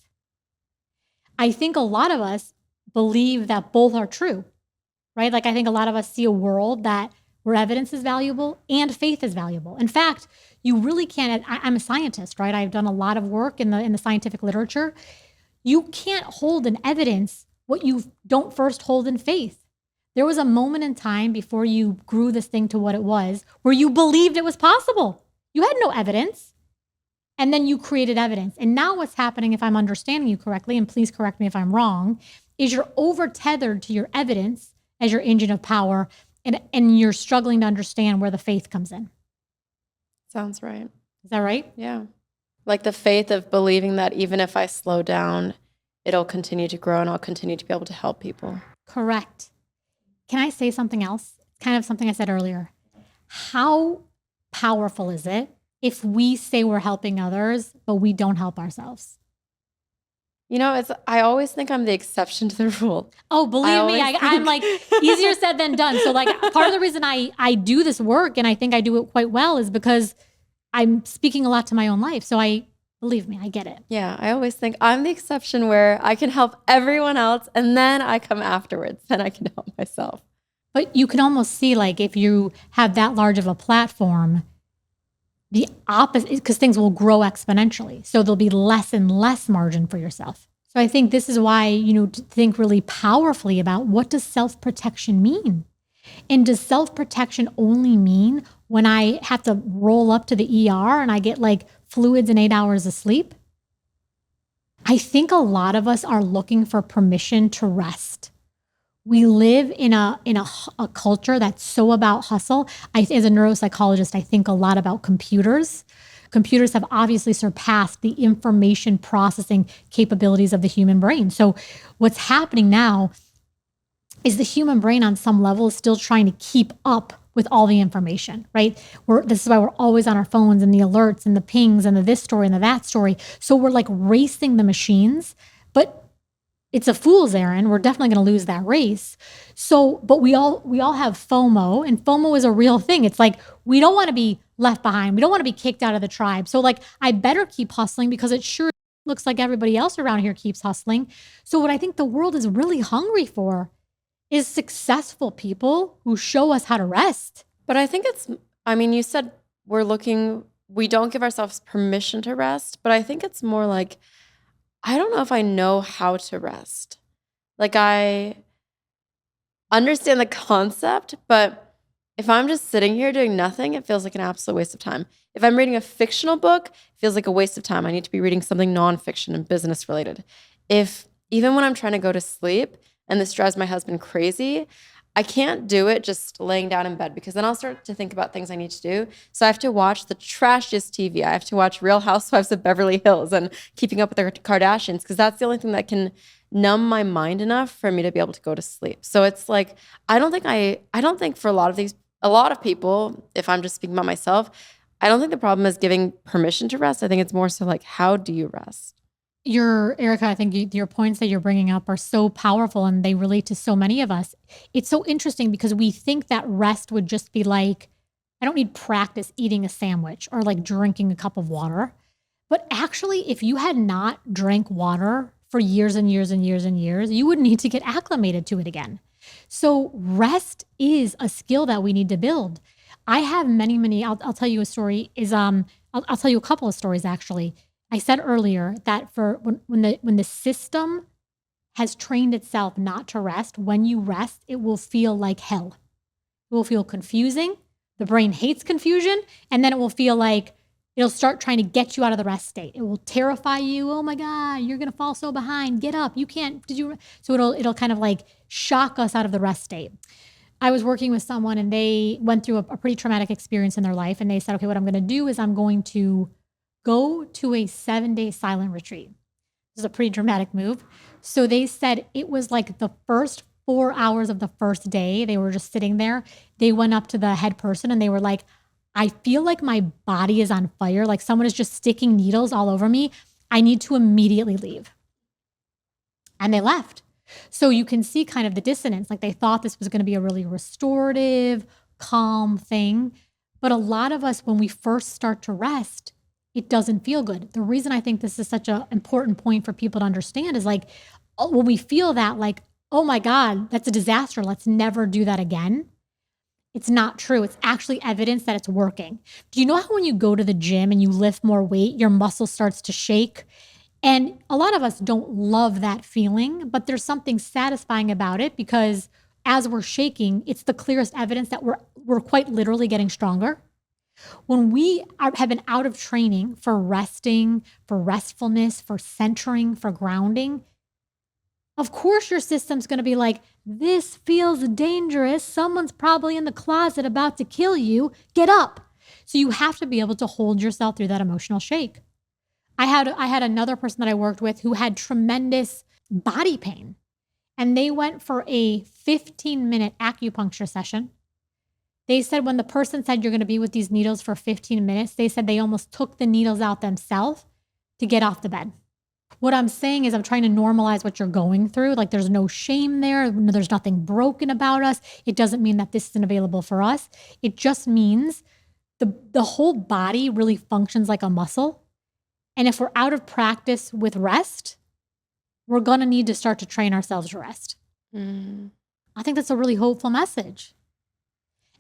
I think a lot of us believe that both are true, right? Like I think a lot of us see a world where evidence is valuable and faith is valuable. In fact, you really can't, I'm a scientist, right? I've done a lot of work in the scientific literature. You can't hold in evidence what you don't first hold in faith. There was a moment in time before you grew this thing to what it was where you believed it was possible. You had no evidence. And then you created evidence. And now what's happening, if I'm understanding you correctly, and please correct me if I'm wrong, is you're over-tethered to your evidence as your engine of power, and you're struggling to understand where the faith comes in. Sounds right. Is that right? Yeah. Like the faith of believing that even if I slow down, it'll continue to grow and I'll continue to be able to help people. Correct. Can I say something else? Kind of something I said earlier. How powerful is it if we say we're helping others, but we don't help ourselves? You know, I always think I'm the exception to the rule. Oh, believe me, I'm like easier said than done. So like part of the reason I do this work and I think I do it quite well is because I'm speaking a lot to my own life. So believe me, I get it. Yeah, I always think I'm the exception where I can help everyone else and then I come afterwards, then I can help myself. But you can almost see like if you have that large of a platform, the opposite, because things will grow exponentially. So there'll be less and less margin for yourself. So I think this is why, to think really powerfully about what does self-protection mean? And does self-protection only mean when I have to roll up to the ER and I get like fluids and 8 hours of sleep? I think a lot of us are looking for permission to rest. We live in a culture that's so about hustle. As a neuropsychologist, I think a lot about computers. Computers have obviously surpassed the information processing capabilities of the human brain. So what's happening now is the human brain on some level is still trying to keep up with all the information, right? This is why we're always on our phones and the alerts and the pings and the this story and the that story. So we're like racing the machines, but it's a fool's errand. We're definitely going to lose that race. So, but we all have FOMO, and FOMO is a real thing. It's like, we don't want to be left behind. We don't want to be kicked out of the tribe. So like, I better keep hustling because it sure looks like everybody else around here keeps hustling. So what I think the world is really hungry for is successful people who show us how to rest. But I think you said we don't give ourselves permission to rest, but I think it's more like, I don't know if I know how to rest. Like I understand the concept, but if I'm just sitting here doing nothing, it feels like an absolute waste of time. If I'm reading a fictional book, it feels like a waste of time. I need to be reading something nonfiction and business related. Even when I'm trying to go to sleep and this drives my husband crazy, I can't do it just laying down in bed because then I'll start to think about things I need to do. So I have to watch the trashiest TV. I have to watch Real Housewives of Beverly Hills and Keeping Up with the Kardashians because that's the only thing that can numb my mind enough for me to be able to go to sleep. So it's like, I don't think for a lot of people, if I'm just speaking about myself, I don't think the problem is giving permission to rest. I think it's more so like, how do you rest? Erica, I think your points that you're bringing up are so powerful and they relate to so many of us. It's so interesting because we think that rest would just be like, I don't need practice eating a sandwich or like drinking a cup of water. But actually, if you had not drank water for years and years and years and years, you would need to get acclimated to it again. So rest is a skill that we need to build. I have many, I'll tell you a story I'll tell you a couple of stories actually. I said earlier that for when the system has trained itself not to rest, when you rest, it will feel like hell. It will feel confusing. The brain hates confusion. And then it will feel like it'll start trying to get you out of the rest state. It will terrify you. Oh my God, you're going to fall so behind. Get up. You can't. So it'll kind of like shock us out of the rest state. I was working with someone and they went through a pretty traumatic experience in their life. And they said, okay, what I'm going to do is I'm going to go to a 7-day silent retreat. This is a pretty dramatic move. So they said it was like the first 4 hours of the first day, they were just sitting there. They went up to the head person and they were like, I feel like my body is on fire. Like someone is just sticking needles all over me. I need to immediately leave. And they left. So you can see kind of the dissonance. Like they thought this was going to be a really restorative, calm thing. But a lot of us, when we first start to rest, it doesn't feel good. The reason I think this is such an important point for people to understand is like, when we feel that, like, oh my God, that's a disaster. Let's never do that again. It's not true. It's actually evidence that it's working. Do you know how when you go to the gym and you lift more weight, your muscle starts to shake? And a lot of us don't love that feeling, but there's something satisfying about it because as we're shaking, it's the clearest evidence that we're quite literally getting stronger. When we have been out of training for resting, for restfulness, for centering, for grounding, of course your system's going to be like, this feels dangerous. Someone's probably in the closet about to kill you. Get up. So you have to be able to hold yourself through that emotional shake. I had another person that I worked with who had tremendous body pain, and they went for a 15-minute acupuncture session. They said when the person said you're going to be with these needles for 15 minutes, they said they almost took the needles out themselves to get off the bed. What I'm saying is I'm trying to normalize what you're going through. Like there's no shame there. There's nothing broken about us. It doesn't mean that this isn't available for us. It just means the whole body really functions like a muscle. And if we're out of practice with rest, we're going to need to start to train ourselves to rest. I think that's a really hopeful message.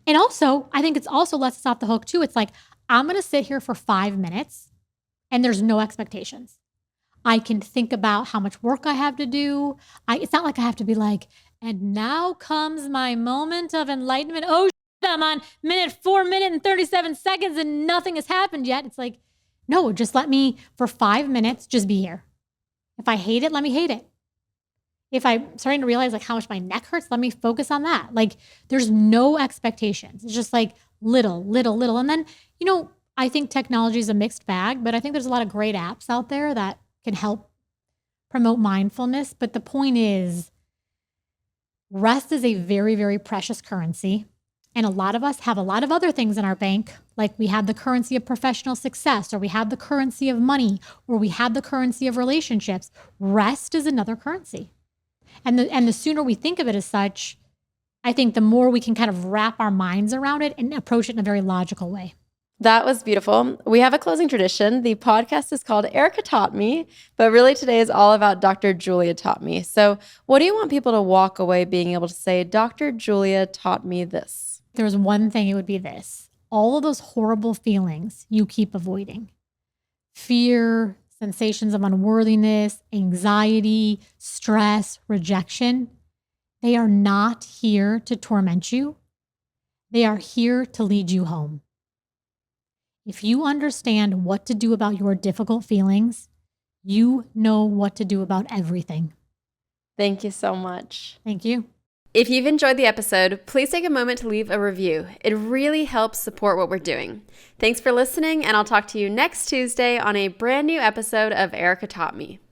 And also, I think it's also lets us off the hook too. It's like, I'm going to sit here for 5 minutes and there's no expectations. I can think about how much work I have to do. It's not like I have to be like, and now comes my moment of enlightenment. Oh, I'm on minute 4 minutes and 37 seconds and nothing has happened yet. It's like, no, just let me, for 5 minutes, just be here. If I hate it, let me hate it. If I'm starting to realize like how much my neck hurts, let me focus on that. Like there's no expectations. It's just like little. And then, I think technology is a mixed bag, but I think there's a lot of great apps out there that can help promote mindfulness. But the point is, rest is a very, very precious currency. And a lot of us have a lot of other things in our bank, like we have the currency of professional success, or we have the currency of money, or we have the currency of relationships. Rest is another currency. And the sooner we think of it as such, I think the more we can kind of wrap our minds around it and approach it in a very logical way. That was beautiful. We have a closing tradition. The podcast is called Erica Taught Me, but really today is all about Dr. Julia Taught Me. So what do you want people to walk away being able to say, Dr. Julia taught me this? If there was one thing, it would be this. All of those horrible feelings you keep avoiding. Fear, sensations of unworthiness, anxiety, stress, rejection. They are not here to torment you. They are here to lead you home. If you understand what to do about your difficult feelings, you know what to do about everything. Thank you so much. Thank you. If you've enjoyed the episode, please take a moment to leave a review. It really helps support what we're doing. Thanks for listening, and I'll talk to you next Tuesday on a brand new episode of Erica Taught Me.